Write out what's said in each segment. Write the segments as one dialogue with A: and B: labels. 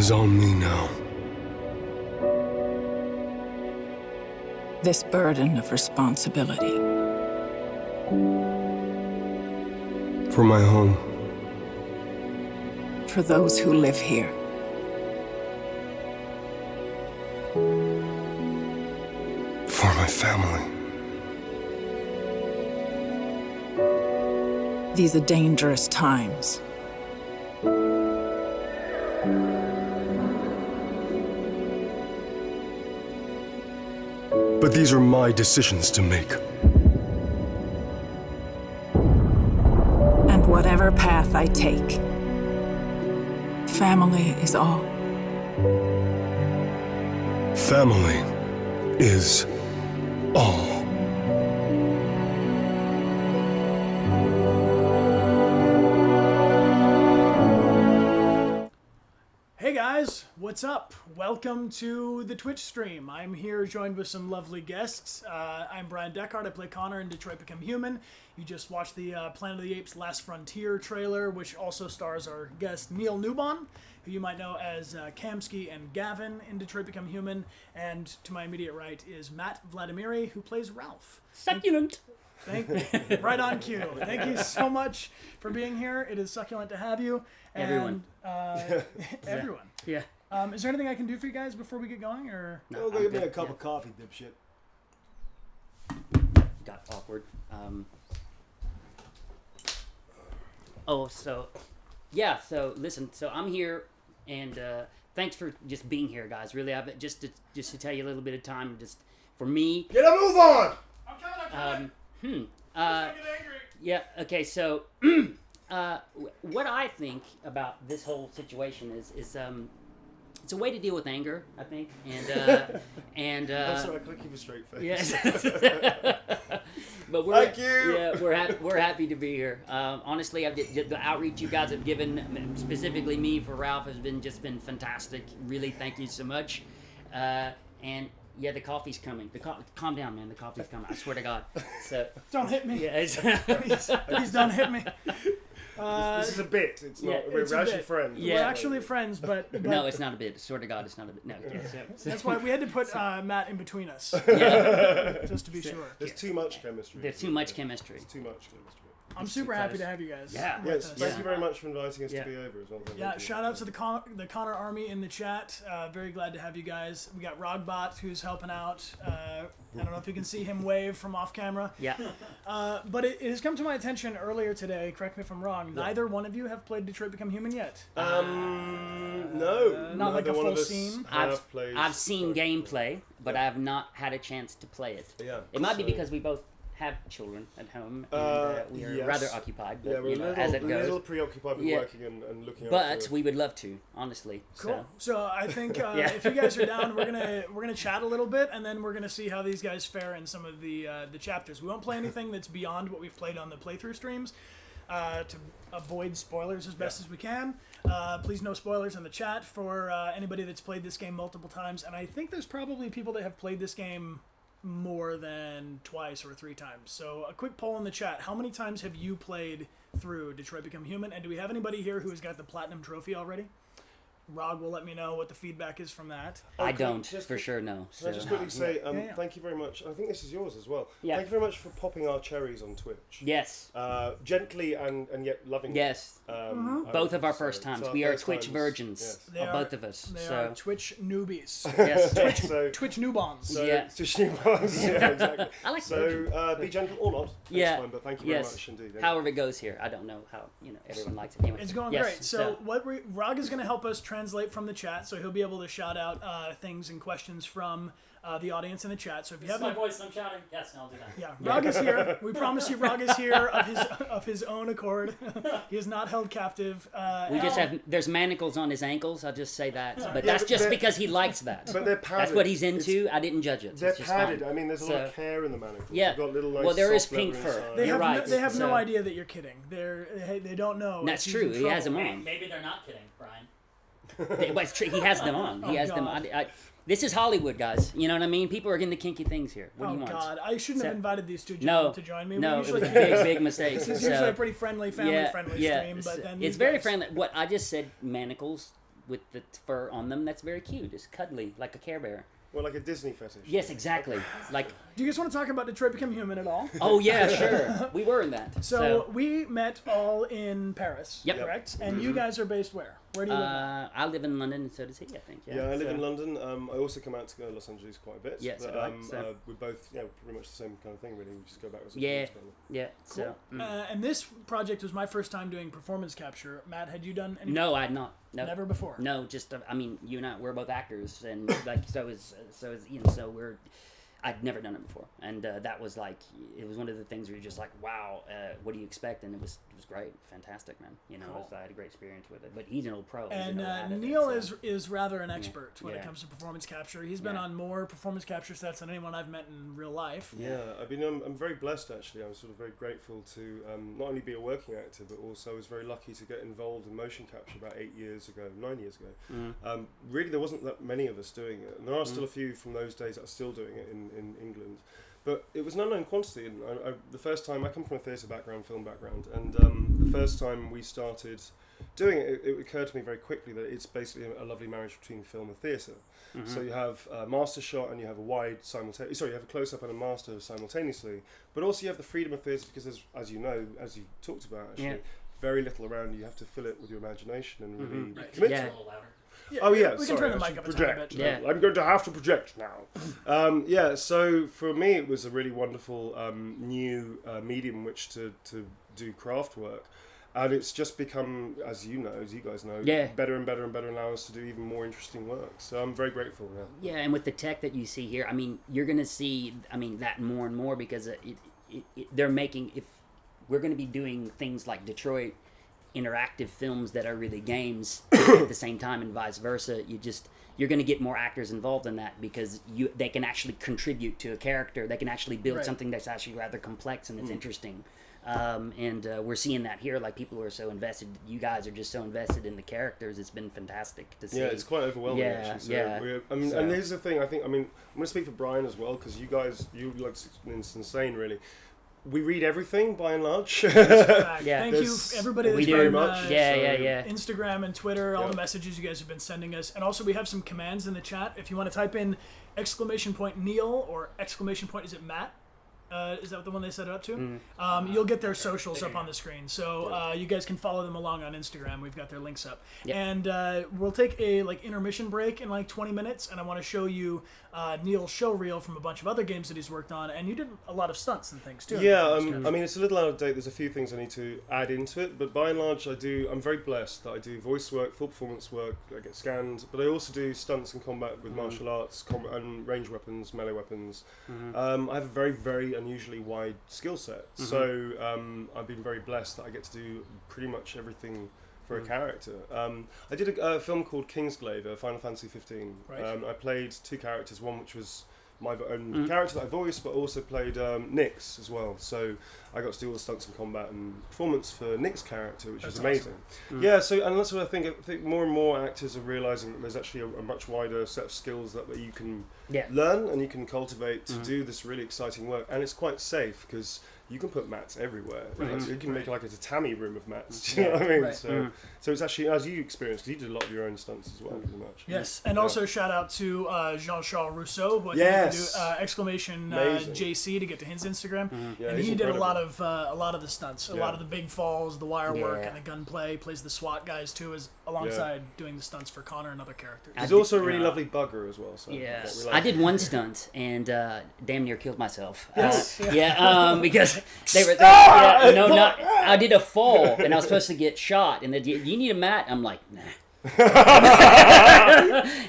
A: is on me now.
B: This burden of responsibility.
A: For my home.
B: For those who live here.
A: For my family.
B: These are dangerous times.
A: But these are my decisions to make.
B: And whatever path I take, family is all.
A: Family is all.
C: Hey guys, what's up? Welcome to the Twitch stream. I'm here joined with some lovely guests. I'm Bryan Dechart. I play Connor in Detroit Become Human. You just watched the Planet of the Apes Last Frontier trailer, which also stars our guest Newbon, who you might know as Kamski and Gavin in Detroit Become Human. And to my immediate right is Matt Vladimiery, who plays Ralph.
D: Succulent.
C: Right on cue. Thank you so much for being here. It is succulent to have you.
D: Everyone.
C: Everyone.
D: Yeah.
C: Is there anything I can do for you guys before we get going, or?
E: No, go get me a cup of coffee, dipshit.
D: Got awkward. So listen. So I'm here, and thanks for just being here, guys. Really, just to tell you a little bit of time, just for me.
E: Get a move on!
C: I'm coming.
D: Uh, yeah. Okay. So, what I think about this whole situation is it's a way to deal with anger, I think, and
E: I'm sorry, I couldn't keep a straight face.
D: Yes. But
E: Thank you.
D: Yeah, we're happy to be here. Honestly, the outreach you guys have given, specifically me for Ralph, has been fantastic. Really, thank you so much. And yeah, the coffee's coming. Calm down, man. The coffee's coming. I swear to God. So
C: Don't hit me.
D: yeah,
C: Please don't hit me.
E: This is a bit. It's not.
D: yeah,
E: We're
C: it's a
E: actually
C: bit.
E: friends.
D: Yeah.
C: We're actually friends, but
D: no, it's not a bit. Swear to God, it's not a bit. No. Yeah,
C: that's why we had to put Matt in between us,
D: yeah.
C: just to be sure.
E: There's too much chemistry.
D: There's too much chemistry.
E: There's too much chemistry.
C: I'm super happy to have you guys.
D: Yeah.
C: with
E: Yes,
C: us.
E: thank you very much for inviting us
D: Yeah.
E: to be over as well. Thank
C: Yeah,
E: you.
C: shout out to the Connor Army in the chat. Very glad to have you guys. We got Rogbot who's helping out. I don't know if you can see him wave from off camera.
D: Yeah.
C: But it has come to my attention earlier today, correct me if I'm wrong, neither one of you have played Detroit Become Human yet.
E: No.
C: Not like
E: neither
C: a
E: one
C: full
E: of us
C: scene?
E: have played.
D: I've seen gameplay, but I have not had a chance to play it.
E: Yeah.
D: It might be
E: so-
D: because we both have children at home, and we are
E: yes.
D: rather occupied,
E: Yeah,
D: but
E: we're
D: you know,
E: a
D: as it
E: little,
D: goes.
E: little preoccupied with
D: Yeah.
E: working and looking
D: But
E: after.
D: we would love to, honestly.
C: Cool. So I think
D: Yeah.
C: if you guys are down, we're gonna chat a little bit, and then we're gonna see how these guys fare in some of the chapters. We won't play anything that's beyond what we've played on the playthrough streams, to avoid spoilers as best as we can. Please no spoilers in the chat for anybody that's played this game multiple times, and I think there's probably people that have played this game more than twice or 3 times. So a quick poll in the chat: how many times have you played through Detroit Become Human, and do we have anybody here who has got the platinum trophy already? Rog will let me know what the feedback is from that.
D: I
E: Okay,
D: don't,
E: just-
D: for sure, no.
E: Can I just
D: So,
E: quickly say
C: Yeah.
E: thank you very much. I think this is yours as well.
D: Yeah.
E: Thank you very much for popping our cherries on Twitch.
D: yes,
E: Gently and yet lovingly.
D: yes.
E: I
D: Both
E: would
D: of our
E: say.
D: first times.
E: It's our
D: We are
E: first
D: Twitch
E: times.
D: virgins,
E: Yes.
C: They are-
D: both of us.
C: They
D: So
C: are Twitch newbies.
D: yes,
E: So,
C: Twitch newbons.
E: so
D: Yeah.
E: Twitch newbons. Yeah, exactly.
D: I like
E: So be gentle or not. That's
D: Yeah.
E: fine, but thank you very
D: yes.
E: much indeed.
D: However it goes here, I don't know how everyone likes it. Anyway.
C: It's going
D: Yes,
C: great. So Rog is going to help us translate from the chat, so he'll be able to shout out things and questions from the audience in the chat. So if you have any,
D: voice. I'm shouting. Yes, I'll do that.
C: yeah, Rog is here. We promise you, Rog is here of his own accord. He is not held captive.
D: We just there's manacles on his ankles. I'll just say that, but
E: Yeah,
D: that's
E: but
D: just
E: they're-
D: because he likes that.
E: But they're padded.
D: That's what he's
E: It's-
D: into. I didn't judge it.
E: They're
D: It's just
E: padded.
D: fine.
E: I mean, there's a lot of
D: So-
E: care in the manacles.
D: Yeah.
E: You've got little, nice,
D: Well, there is
E: soft
D: pink
E: leather
D: fur.
E: inside.
C: They
D: You're
C: have
D: right.
C: they have no
D: So-
C: idea that you're kidding. They don't know.
D: That's
C: if he's in
D: true. He has them
C: trouble.
D: on.
F: Maybe they're not kidding, Brian.
D: But it's true. He has them on. He has them.
C: God.
D: This is Hollywood, guys. You know what I mean? People are getting the kinky things here. What do
C: Oh
D: you want?
C: God! I shouldn't have
D: So-
C: invited these two
D: No,
C: gentlemen to join me.
D: no,
C: We
D: it
C: usually
D: was a big, big mistake.
C: This is
D: So-
C: usually a pretty friendly, family-friendly
D: yeah,
C: stream, but then
D: it's
C: these
D: very
C: guys-
D: friendly. What I just said, manacles. with the fur on them that's very cute. It's cuddly, like a Care Bear.
E: Well, like a Disney fetish.
D: Yes, exactly. Like,
C: Do you guys want to talk about Detroit Become Human at all?
D: oh yeah, sure. We were in that.
C: So we met all in Paris,
D: Yep.
C: correct? And you guys are based where? Where do you live now?
D: I live in London, and so does he, I think.
E: Yeah, I live
D: So-
E: in London. I also come out to go to Los Angeles quite a bit.
D: Yeah, so
E: but,
D: do I, so-
E: we're both pretty much the same kind of thing, really. We just go back.
D: Yeah, yeah. So,
C: And this project was my first time doing performance capture. Matt, had you done any?
D: no, I had not. No.
C: Never before.
D: No, just I mean, you and I, we're both actors, and like so is you know, so we're. I'd never done it before, and that was like it was one of the things where you're just like, wow, what do you expect? And it was great, fantastic, man. You know,
C: Cool.
D: I had a great experience with it. But he's an old pro. He's
C: And
D: an old at it,
C: Neil
D: so-
C: is rather an expert when it
D: Yeah.
C: comes to performance capture. He's been
D: Yeah.
C: on more performance capture sets than anyone I've met in real life.
E: Yeah, I'm very blessed actually. I'm sort of very grateful to not only be a working actor, but also I was very lucky to get involved in motion capture about 9 years ago. Really, there wasn't that many of us doing it, and there are still a few from those days that are still doing it in England. But it was an unknown quantity, and the first time I come from a theatre background, film background, and the first time we started doing it, it occurred to me very quickly that it's basically a lovely marriage between film and theatre. So you have a master shot and you have a wide simultaneously. Sorry, you have a close up and a master simultaneously, but also you have the freedom of theatre because, as you know, as you talked about, actually, very little around you. You have to fill it with your imagination and really commit
D: Yeah.
E: to it.
C: Yeah,
E: Oh yeah,
C: we
E: sorry,
C: can turn the
E: I
C: mic
E: should
C: up a tiny
E: project.
C: bit.
D: Yeah.
E: I'm going to have to project now. So for me, it was a really wonderful new medium in which to do craft work, and it's just become, as you guys know,
D: Yeah.
E: better and better and better, and allow us to do even more interesting work. So I'm very grateful. Yeah.
D: Yeah, and with the tech that you see here, I mean, you're gonna see, I mean, that more and more because they're making. If we're gonna be doing things like Detroit interactive films that are really games at the same time, and vice versa, you're going to get more actors involved in that because they can actually contribute to a character. They can actually build
C: Right.
D: something that's actually rather complex and it's interesting. And we're seeing that here. Like, people are so invested. You guys are just so invested in the characters. It's been fantastic to see.
E: Yeah, it's quite overwhelming.
D: Yeah,
E: actually. So
D: yeah.
E: And
D: So-
E: here's the thing. I'm going to speak for Brian as well because you like it's insane, really. We read everything by and large.
C: Fact.
D: Yeah.
C: Thank you,
E: There's-
C: everybody
D: We
C: that's
D: do.
C: been
E: Very much.
D: Yeah.
C: Instagram and Twitter, all
E: Yeah.
C: the messages you guys have been sending us. And also we have some commands in the chat. If you want to type in !Neil or is it Matt? Is that the one they set it up to? You'll get their socials up on the screen. So you guys can follow them along on Instagram. We've got their links up.
D: Yep.
C: And we'll take a intermission break in 20 minutes. And I want to show you Neil's show reel from a bunch of other games that he's worked on. And you did a lot of stunts and things too.
E: Yeah, it's a little out of date. There's a few things I need to add into it, but by and large, I'm very blessed that I do voice work, full performance work. I get scanned, but I also do stunts and combat with martial arts, and range weapons, melee weapons. I have a very, very unusually wide skill set, so I've been very blessed that I get to do pretty much everything for a character. I did a film called Kingsglaive, Final Fantasy 15.
C: Right.
E: I played two characters, one which was my own character that I voiced, but also played Nyx as well. So I got to do all the stunts and combat and performance for Nyx's character, which was amazing. Yeah, so and that's what I think more and more actors are realising that there's actually a much wider set of skills that you can learn and you can cultivate to do this really exciting work. And it's quite safe because you can put mats everywhere. You can make like a tatami room of mats. Do you know what I mean?
C: Right.
E: So it's actually, as you experienced, because you did a lot of your own stunts as well, pretty much.
C: Yes, and also shout out to Jean-Charles Rousseau, who I
E: Yes.
C: think you do,
E: Amazing.
C: JC to get to his Instagram,
E: Yeah,
C: and
E: he's
C: he did a lot
E: incredible.
C: of the stunts, a
E: Yeah.
C: lot of the big falls, the wire work,
D: Yeah.
C: and the gunplay. Plays the SWAT guys too, alongside doing the stunts for Connor and other characters.
E: He's also a really lovely bugger as well. So
D: Yeah,
E: we like
D: I
E: him.
D: did one stunt and damn near killed myself.
C: Yes.
D: Because they were. I did a fall and I was supposed to get shot, and you need a mat. I'm like, nah.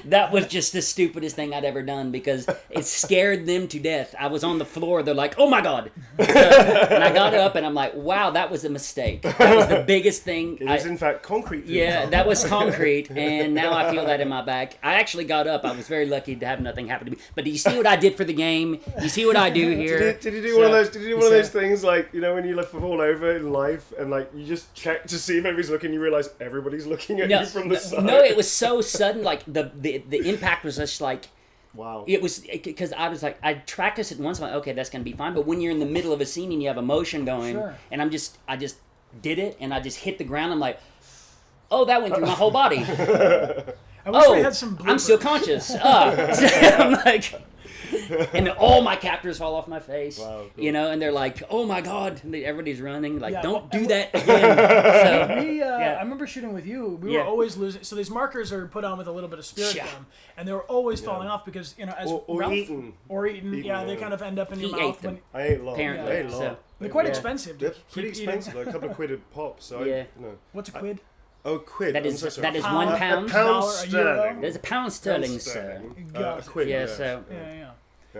D: That was just the stupidest thing I'd ever done because it scared them to death. I was on the floor. They're like, "Oh my god!" And I got up and I'm like, "Wow, that was a mistake. That was the biggest thing."
E: It was in fact concrete.
D: Yeah, that was concrete, and now I feel that in my back. I actually got up. I was very lucky to have nothing happen to me. But do you see what I did for the game? You see what I do here?
E: Did you do one of those? Did you do one of those things like when you fall over in life and you just check to see if everybody's looking? You realise everybody's looking at you from the side.
D: No, it was so sudden. Like the impact was just like.
E: Wow.
D: It was because I was like, I practiced it once. I'm like, okay, that's gonna be fine. But when you're in the middle of a scene and you have emotion going,
C: Sure.
D: and I just did it, and I just hit the ground. I'm like, oh, that went through my whole body.
C: I wish we had some
D: I'm still
C: bloopers.
D: conscious. I'm like, and all my captors fall off my face.
E: Wow, cool.
D: You know, and they're like, "Oh my god!" And everybody's running. Like,
C: Yeah,
D: don't
C: well,
D: do that again.
C: We,
D: Yeah.
C: I remember shooting with you. We
D: Yeah.
C: were always losing. So these markers are put on with a little bit of spirit
D: Yeah.
C: gum, and they were always falling off because as
E: Or
C: Ralph,
E: eaten.
C: or eaten.
E: Eaten,
C: Yeah, they
E: yeah.
C: kind of end up in your
D: He
C: mouth
D: ate them.
C: when
E: I ate a lot.
D: Apparently,
E: I ate a lot.
D: so-
C: they're quite
D: Yeah.
C: expensive. To
E: They're pretty
C: keep eating.
E: expensive, like a couple of quid a pop. So
D: Yeah.
C: What's a quid?
E: Oh, quid.
D: That
E: I'm
D: is
E: so sorry.
D: that is
C: Pound-
D: one
C: a
D: pound.
E: Pound
C: Dollar, a euro?
E: sterling.
D: There's a pound sterling, sir.
C: Got
E: A
C: it.
E: quid.
D: Yeah, so-
C: Yeah.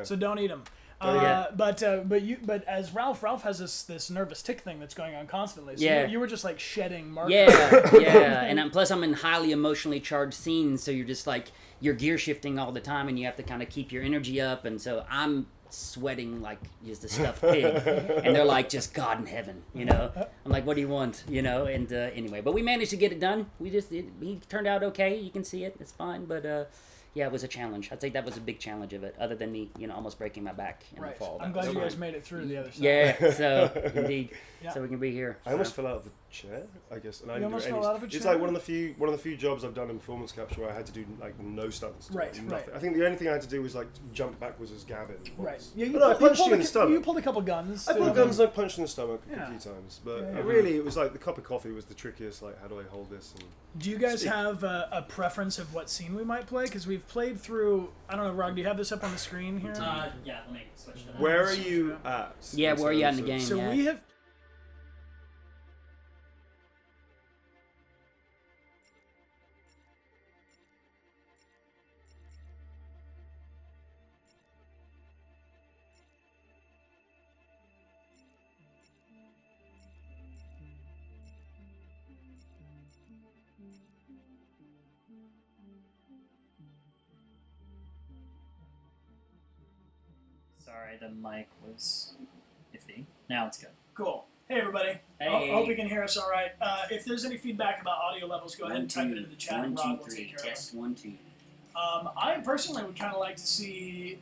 C: So don't eat them.
D: Yeah.
C: But as Ralph has this nervous tick thing that's going on constantly. So
D: Yeah.
C: you were just like shedding markers.
D: Yeah, and plus I'm in highly emotionally charged scenes, so you're just like you're gear shifting all the time, and you have to kind of keep your energy up, and so I'm sweating like just a stuffed pig, and they're like, just God in heaven, you know. I'm like, what do you want, you know? And anyway, but we managed to get it done. He turned out okay. You can see it. It's fine, but yeah, it was a challenge. I'd say that was a big challenge of it, other than me, you know, almost breaking my back in
C: Right.
D: the fall.
C: I'm
D: That
C: glad
D: was
C: you
D: fun.
C: guys made it through the other side.
D: Yeah, so indeed,
C: Yeah.
D: so we can be here.
E: I almost fell out of the chair, I guess, and I
C: You
E: didn't do
C: almost
E: any.
C: fell out of a
E: It's
C: chair?
E: like one of the few jobs I've done in performance capture where I had to do like no stunts.
C: Right,
E: nothing.
C: right.
E: I think the only thing I had to do was like jump backwards as Gavin.
C: Right.
E: once.
C: Yeah,
E: But no, I punched you in the
C: You
E: stomach.
C: pulled a couple guns.
E: I pulled guns and I punched in the stomach
C: Yeah.
E: a few times, but
C: Yeah, yeah.
E: really it was like the cup of coffee was the trickiest. Like, how do I hold this? And
C: Do you guys
E: Speak.
C: have a preference of what scene we might play? Because we've played through. I don't know, Rog. Do you have this up on the screen here?
F: Yeah, let me switch to that.
E: where are you at?
D: Yeah, where are you at in the
E: terms
D: game?
E: of-
C: So
D: yeah.
C: we have.
F: Sorry, the mic was iffy. Now it's good.
C: Cool. Hey, everybody.
F: Hey.
C: Hope you can hear us all right. If there's any feedback about audio levels, go ahead and type it into the chat, and Rod will take care of it.
D: Test 1 2.
C: I personally would kind of like to see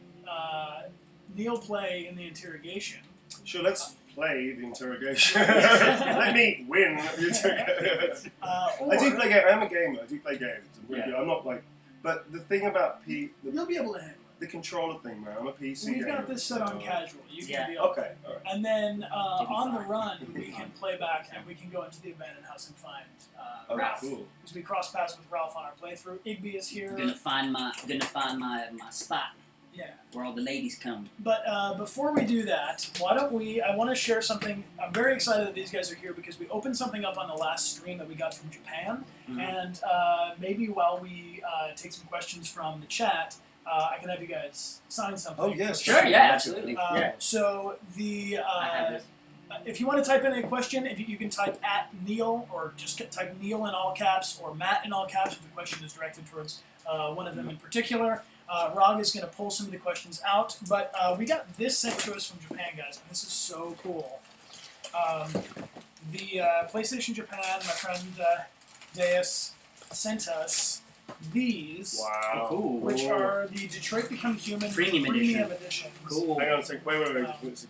C: Neil play in the interrogation.
E: Sure, let's play the interrogation. Let me win the interrogation.
C: Or,
E: I do play games. I'm a gamer. I do play games. I'm, really
F: Yeah.
E: good. I'm not like. But the thing about
C: You'll be able to handle
E: the controller thing, man. I'm a PC
C: it. We've
E: gamer.
C: got this set on
E: so-
C: casual. You
F: Yeah.
C: can be able
E: Okay. All right.
C: And then
F: Give me
C: on the
F: five.
C: run,
F: Give me
C: we can
F: five.
C: play back and we can go into the abandoned house and find
E: Oh,
C: Ralph.
E: cool.
C: Because we cross paths with Ralph on our playthrough. Igby is here.
D: Gonna find my spot
C: Yeah.
D: where all the ladies come.
C: But before we do that, why don't we? I want to share something. I'm very excited that these guys are here because we opened something up on the last stream that we got from Japan, and maybe while we take some questions from the chat, I can have you guys sign something.
E: Oh, yes.
D: Sure, yeah, absolutely.
C: So the
D: I have it.
C: if you want to type in a question, if you can type at Neil or just type Neil in all caps or Matt in all caps if the question is directed towards one of them in particular. Rog is going to pull some of the questions out, but we got this sent to us from Japan, guys, and this is so cool. The PlayStation Japan, my friend Deus, sent us these,
E: Wow.
D: Cool.
C: which are the Detroit Become Human
D: Premium
C: editions.
D: Cool.
E: Hang on a second. Wait.
C: Wait a second.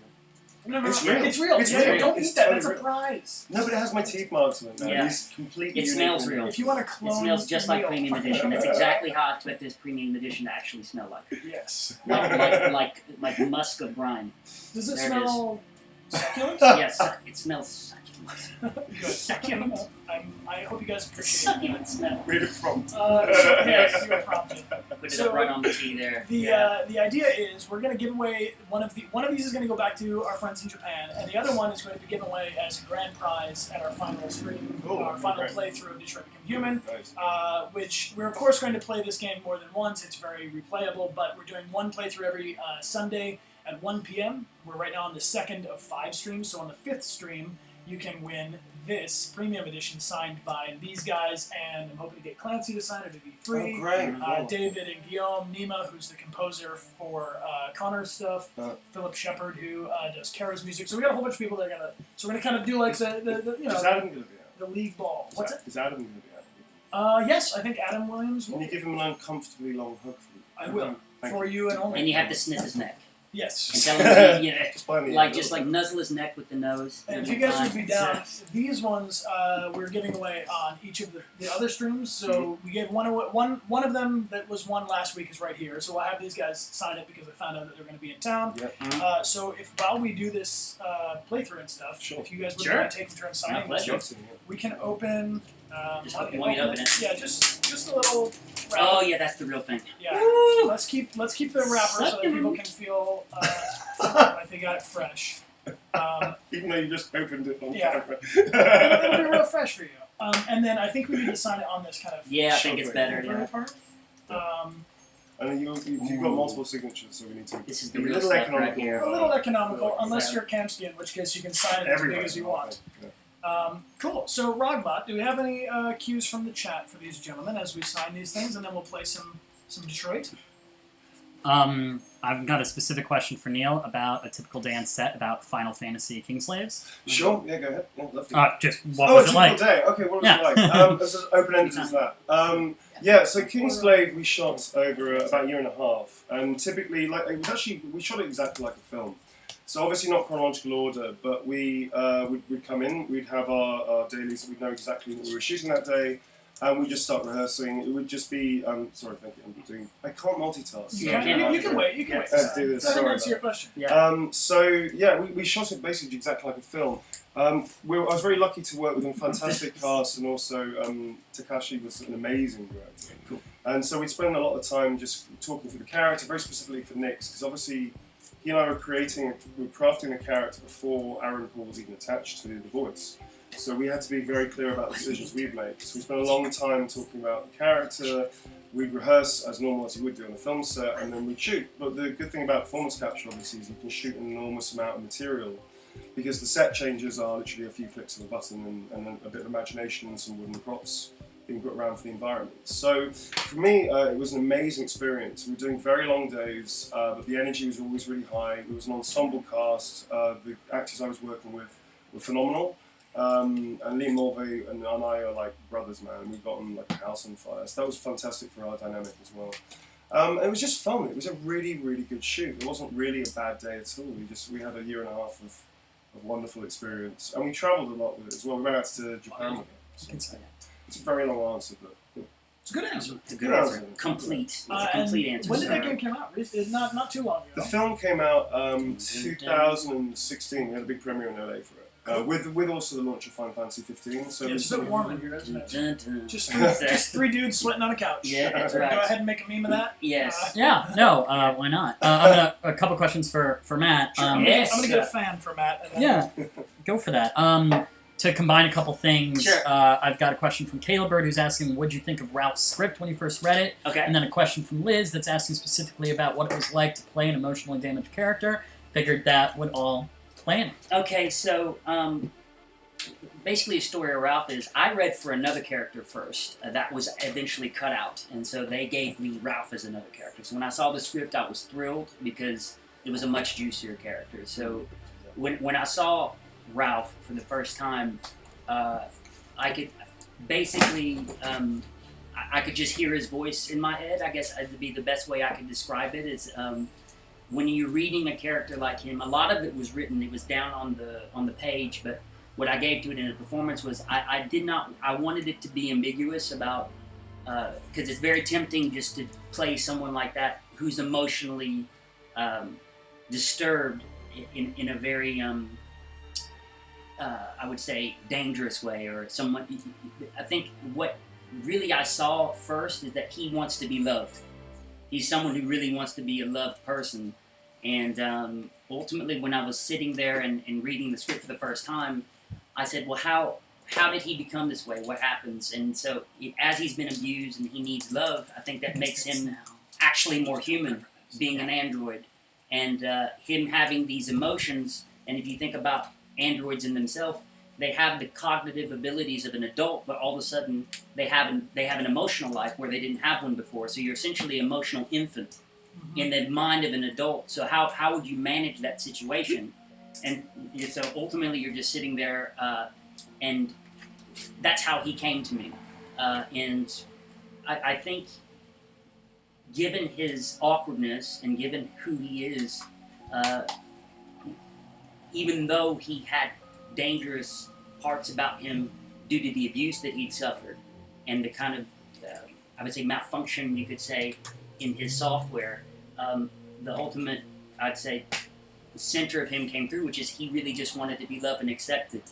C: No,
E: It's real.
C: It's real.
E: It's
C: Yeah,
E: real.
C: don't
E: It's
C: eat that.
E: totally
C: That's a
E: real.
C: prize.
E: No, but it has my teeth marks on it now.
D: Yeah.
E: It's completely
D: It
E: unique
D: smells
E: to me.
D: real.
C: If you want to
D: It
C: clone
D: smells just like
C: Neil.
D: premium edition. That's exactly how I expect this premium edition to actually smell like.
C: Yes.
D: Like musk of brine.
C: Does it
D: There it
C: smell succulent?
D: Yes, it smells succulent.
C: Good. Succulent. I hope you guys appreciate
D: Succulent smell.
E: Read it from.
C: Yes, you are prompted.
D: Put it
C: So,
D: up right on the tea there.
C: The idea is we're going to give away one of these is going to go back to our friends in Japan, and the other one is going to be given away as a grand prize at our final stream,
E: Cool.
C: our final
E: Great.
C: playthrough of Detroit Become Human.
E: Nice.
C: Which we're of course going to play this game more than once. It's very replayable, but we're doing one playthrough every Sunday at 1 p.m. We're right now on the second of 5 streams, so on the 5th stream you can win this premium edition signed by these guys, and I'm hoping to get Clancy to sign it to be free.
E: Oh, great.
C: David and Guillaume, Nima, who's the composer for Connor's stuff, Philip Shepard, who does Kara's music. So we got a whole bunch of people that are gonna. So we're gonna kind of do like the you know
E: Is Adam going to be out?
C: the league ball. What's it?
E: Is Adam going to be out?
C: Yes, I think Adam Williams
E: Can
C: will.
E: you give him an uncomfortably long hug for me?
C: I will.
E: Thank
C: For you and only.
D: And you have to sniff his neck.
C: Yes.
D: And tell him to be,
E: Just find the
D: like just like nuzzle his neck with the nose.
C: And if
D: It'll
C: you guys
D: fine.
C: would be down, these ones we're giving away on each of the other streams. So we gave one of them that was won last week is right here. So I'll have these guys sign it because I found out that they're going to be in town.
E: Yep.
C: So if while we do this playthrough and stuff,
E: Sure.
C: if you guys would
D: Sure.
C: like to take turns signing,
D: My pleasure.
C: we can open.
D: Just want me to open it?
C: Yeah, just a little. Wrapper.
D: Oh yeah, that's the real thing.
C: Yeah.
D: Woo!
C: Let's keep the wrapper so that people can feel like they got it fresh.
E: Even though you just opened it on
C: Yeah.
E: camera.
C: It'll be real fresh for you. And then I think we need to sign it on this kind of
D: Yeah, I think it's
E: Sure.
D: better.
C: paper
D: Yeah.
C: part.
E: And then you've got multiple signatures, so we need to.
D: This is
E: be
D: the
E: a
D: real
E: little
D: stuff right
E: economical.
D: here.
C: A little economical, unless
D: Yeah.
C: you're Kamski, in which case you can sign it as big as you want.
E: Yeah.
C: Cool. So, Rogbot, do we have any cues from the chat for these gentlemen as we sign these things, and then we'll play some Detroit?
G: I've got a specific question for Neil about a typical day on set about Final Fantasy Kingslaves.
E: Sure. Yeah, go ahead. Yeah, love to.
G: Just what was it like?
E: Day. Okay, what was
G: Yeah.
E: it like? As open-ended as that. Yeah, so Kingsglaive we shot over about a year and a half, and typically, we shot it exactly like a film. So obviously not chronological order, but we'd come in, we'd have our dailies, we'd know exactly what we were shooting that day, and we'd just start rehearsing. It would just be, sorry, thank you, I can't multitask.
C: You can wait. You can wait.
E: Let's do this.
C: Go ahead and
E: Sorry
C: answer your
E: about
C: question.
D: Yeah.
E: So yeah, we shot it basically exactly like a film. I was very lucky to work with a fantastic cast, and also Takashi was an amazing director.
D: Cool.
E: And so we'd spend a lot of time just talking through the character, very specifically for Nyx, because obviously he and I were crafting a character before Aaron Paul was even attached to the voice. So we had to be very clear about the decisions we'd made. So we spent a long time talking about the character. We'd rehearse as normal as you would do on a film set, and then we'd shoot. But the good thing about performance capture, obviously, is you can shoot an enormous amount of material, because the set changes are literally a few clicks of a button and a bit of imagination and some wooden props being put around for the environment. So for me, it was an amazing experience. We were doing very long days, but the energy was always really high. It was an ensemble cast. The actors I was working with were phenomenal. And Liam Mulvey and I are like brothers, man. We got on like a house on fire. So that was fantastic for our dynamic as well. It was just fun. It was a really, really good shoot. It wasn't really a bad day at all. We had a year and a half of wonderful experience, and we travelled a lot with it as well. We went out to Japan with it. So it's a very long answer, but
C: It's a good answer.
D: It's a good answer. Complete. It's a complete
C: and
D: answer.
C: when did that
D: sir.
C: game come out? Not too long ago.
E: the film came out 2016. We had a big premiere in LA for it, with also the launch of Final Fantasy 15. So
C: Yeah, it's a bit warm in here, isn't it?
D: Dun, dun.
C: Just three dudes sweating on a couch.
D: Yeah, that's
C: Go
D: right.
C: ahead and make a meme of that.
D: Yes.
G: Yeah, no, why not? A couple questions for Matt.
C: I'm
D: Yes.
C: gonna get a fan for Matt. And then
G: Yeah, go for that. To combine a couple things,
D: Sure.
G: I've got a question from Caleb Bird who's asking, what did you think of Ralph's script when you first read it?
D: Okay.
G: And then a question from Liz that's asking specifically about what it was like to play an emotionally damaged character. Figured that would all play in it.
D: Okay, so basically the story of Ralph is I read for another character first that was eventually cut out, and so they gave me Ralph as another character. So when I saw the script, I was thrilled because it was a much juicier character. So when I saw Ralph for the first time, I could basically I could just hear his voice in my head. I guess that'd be the best way I could describe it. Is when you're reading a character like him, a lot of it was written. It was down on the page, but what I gave to it in the performance was I wanted it to be ambiguous about because it's very tempting just to play someone like that who's emotionally disturbed in a very I would say dangerous way, or someone. I think what really I saw first is that he wants to be loved. He's someone who really wants to be a loved person, and ultimately, when I was sitting there and reading the script for the first time, I said, "Well, how did he become this way? What happens?" And so, as he's been abused and he needs love, I think that makes him actually more human, being an android, and him having these emotions. And if you think about androids in themselves, they have the cognitive abilities of an adult, but all of a sudden they have an emotional life where they didn't have one before. So you're essentially an emotional infant in the mind of an adult. So how would you manage that situation? And so ultimately you're just sitting there, and that's how he came to me. And I think, given his awkwardness and given who he is, even though he had dangerous parts about him due to the abuse that he'd suffered and the kind of, I would say, malfunction, you could say, in his software, the ultimate, I'd say, center of him came through, which is he really just wanted to be loved and accepted.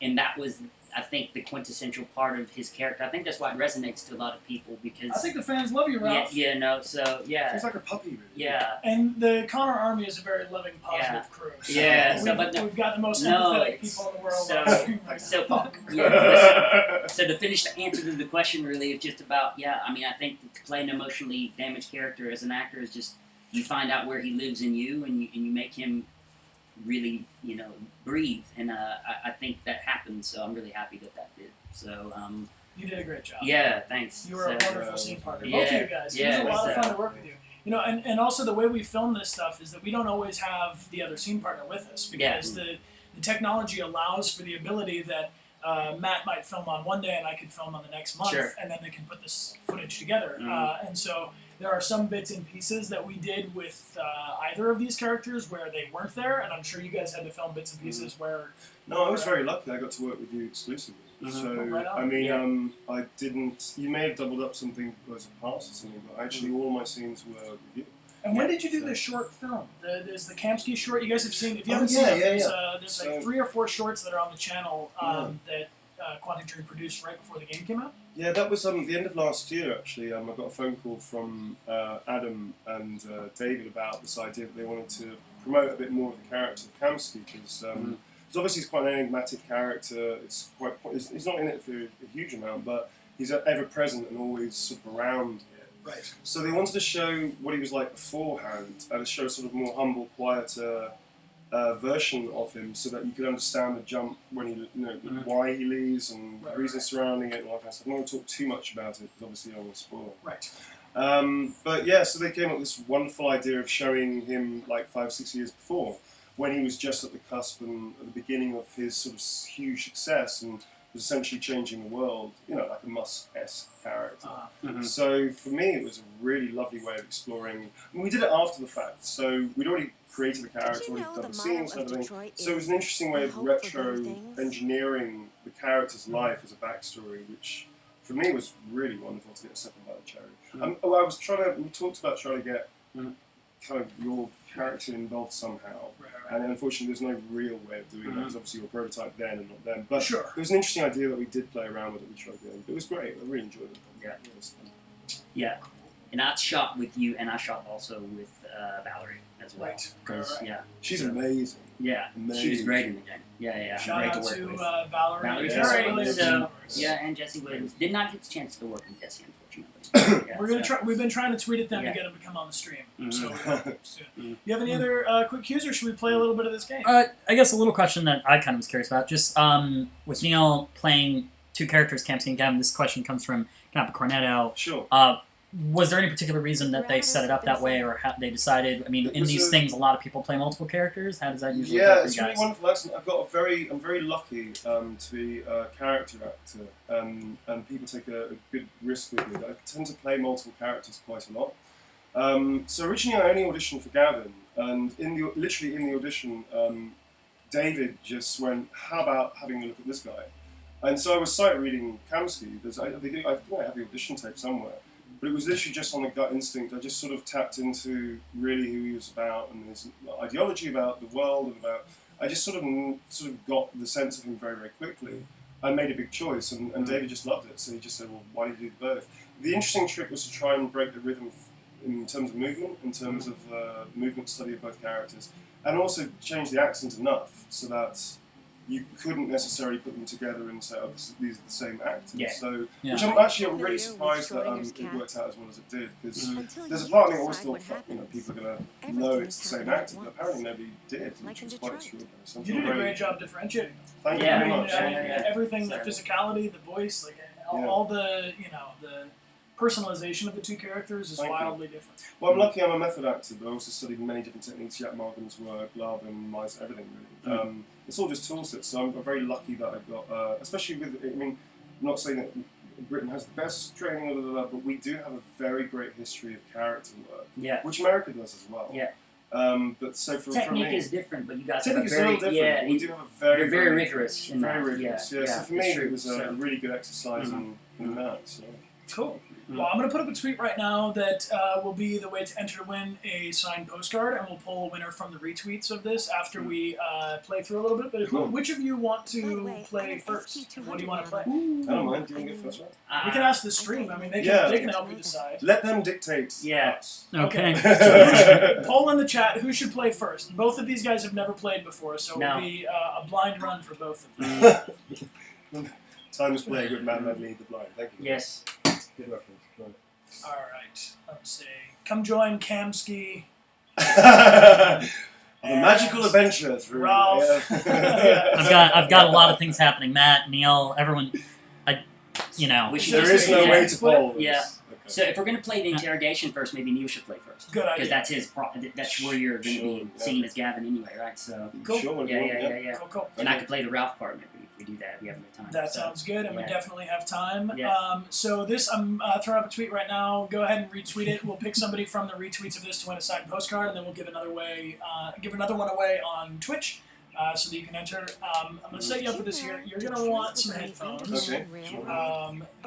D: And that was, I think, the quintessential part of his character. I think that's why it resonates to a lot of people, because...
C: I think the fans love you, Ralph.
E: He's like a puppy, really.
D: Yeah.
C: And the Connor Army is a very loving, positive crew. So we've got the most sympathetic people in the world.
D: So to finish the answer to the question, really, it's just about, I think to play an emotionally damaged character as an actor is just, you find out where he lives in you, and you make him really, breathe. And I think that happened, so I'm really happy that did. So,
C: you did a great job.
D: Yeah, thanks.
C: You were a wonderful scene partner.
D: Yeah,
C: Both of you guys. It was a lot of fun to work with you. And also the way we film this stuff is that we don't always have the other scene partner with us, because the technology allows for the ability that Matt might film on one day and I could film on the next month, and then they can put this footage together. And so there are some bits and pieces that we did with either of these characters where they weren't there, and I'm sure you guys had to film bits and pieces where...
E: No, I was very lucky. I got to work with you exclusively. So,
C: right on.
E: I mean, I didn't... You may have doubled up something as a pass or something, but actually all my scenes were with you.
C: And when did you do this short film? There's the Kamski short. You guys have seen... If you haven't seen it, there's like 3 or 4 shorts that are on the channel that Quantic Dream produced right before the game came out.
E: Yeah, that was the end of last year, actually. I got a phone call from Adam and David about this idea that they wanted to promote a bit more of the character of Kamski, because obviously he's quite an enigmatic character. He's not in it for a huge amount, but he's ever present and always sort of around here.
C: Right.
E: So they wanted to show what he was like beforehand, and to show a sort of more humble, quieter version of him, so that you could understand the jump when he, why he leaves and the reasons surrounding it and all that kind of stuff. I'm not going to talk too much about it, because obviously I don't want to spoil it.
C: Right.
E: But yeah, so they came up with this wonderful idea of showing him like 5-6 years before, when he was just at the cusp and at the beginning of his sort of huge success and was essentially changing the world, like a Musk-esque character. So for me, it was a really lovely way of exploring. We did it after the fact, so we'd already created the character, already done the scenes and everything. So it was an interesting way of retro-engineering the character's life as a backstory, which for me was really wonderful to get a second bite of cherry. We talked about trying to get kind of your character involved somehow. And unfortunately, there's no real way of doing that, because obviously you're a prototype then and not then. But it was an interesting idea that we did play around with it. We tried doing. It was great. I really enjoyed it.
D: Yeah.
E: It was fun.
D: Yeah. And I shot with you, and I shot also with Valerie as well.
C: Right.
E: She's amazing.
D: Yeah,
E: amazing.
D: she was great in the game. Yeah.
C: Shout
D: great
C: out
D: to work with.
C: Valerie.
D: Jesse and Jesse Williams. Did not get the chance to work with Jesse, unfortunately.
C: We're gonna try. We've been trying to tweet at them to get them to come on the stream. So soon. You have any other quick cues, or should we play a little bit of this game?
G: I guess a little question that I kind of was curious about. Just with Neil playing 2 characters, Kamski and Gavin, this question comes from Kappa Cornetto.
E: Sure.
G: Was there any particular reason that they set it up that way, or how they decided? I mean, in these things, a lot of people play multiple characters. How does that usually work for you guys?
E: Yeah, it's really wonderful. Lesson. I'm very lucky to be a character actor, and people take a good risk with me. I tend to play multiple characters quite a lot. So originally, I only auditioned for Gavin, and literally in the audition, David just went, "How about having a look at this guy?" And so I was sight reading Kamski. I think I have the audition tape somewhere. But it was literally just on a gut instinct. I just sort of tapped into really who he was about and his ideology about the world and about. I just sort of got the sense of him very, very quickly. I made a big choice, and David just loved it. So he just said, "Well, why do you do both?" The interesting trick was to try and break the rhythm in terms of movement, in terms of movement study of both characters, and also change the accent enough so that you couldn't necessarily put them together and say, "Oh, these are the same actors."
D: Yeah.
E: So,
G: Yeah.
E: which I'm really surprised that it worked out as well as it did, because there's a part of me that always thought, people are going to know it's the same actor, but apparently nobody did, which was quite extraordinary. So
C: You did a great job differentiating them.
E: Thank you
D: Yeah.
E: very
C: I mean,
E: much.
C: everything, the physicality, the voice, all the the personalization of the 2 characters is
E: Thank you.
C: wildly different.
E: Well, I'm lucky I'm a method actor, but I also studied many different techniques, Jack Margham's work, Love and Mice, everything really. It's all just tool sets, so I'm very lucky that I got, especially with, I'm not saying that Britain has the best training, but we do have a very great history of character work, which America does as well.
D: Yeah.
E: But so for
D: Technique
E: me,
D: is different, but you guys have a
E: technique is a little
D: very
E: different. We do have a very
D: you're very rigorous in
E: very
D: that.
E: rigorous. Yeah. So for me,
D: it's true.
E: it was a
D: So-
E: really good exercise in that. So.
C: Cool. Well, I'm going to put up a tweet right now that will be the way to enter to win a signed postcard, and we'll pull a winner from the retweets of this after we play through a little bit. But which of you want to play first? What do you want to play?
E: I don't mind. Do you want to go first? Right?
C: We can ask the stream. I mean, they can help you decide.
E: Let them dictate.
G: Yeah.
E: us.
G: Okay.
C: Poll in the chat, who should play first? Both of these guys have never played before, so
D: No.
C: it'll be a blind run for both of them.
E: Time is playing with Matt Vladimiery the blind. Thank you.
D: Yes.
E: Good reference. Right.
C: All right, let's see. Come join Kamski.
E: A magical adventure through
C: Ralph.
E: Yeah.
G: I've got a lot of things happening. Matt, Neil, everyone.
D: We should
E: There is no way to poll this.
D: Yeah.
E: Okay.
D: So if we're going to play the interrogation first, maybe Neil should play first.
C: Good idea.
D: Because that's his. That's where you're going to be seen as Gavin anyway, right? So.
C: Cool.
E: Sure,
D: Yeah.
C: Cool.
D: And I could play the Ralph part maybe if we do that. We have enough time.
C: That
D: so.
C: sounds good, and we
D: yeah.
C: definitely have time.
D: Yeah.
C: So this, I'm throwing up a tweet right now. Go ahead and retweet it. We'll pick somebody from the retweets of this to win a signed postcard, and then we'll give another one away on Twitch, so that you can enter. I'm going to set you up with this here. You're going to want some headphones.
E: Okay.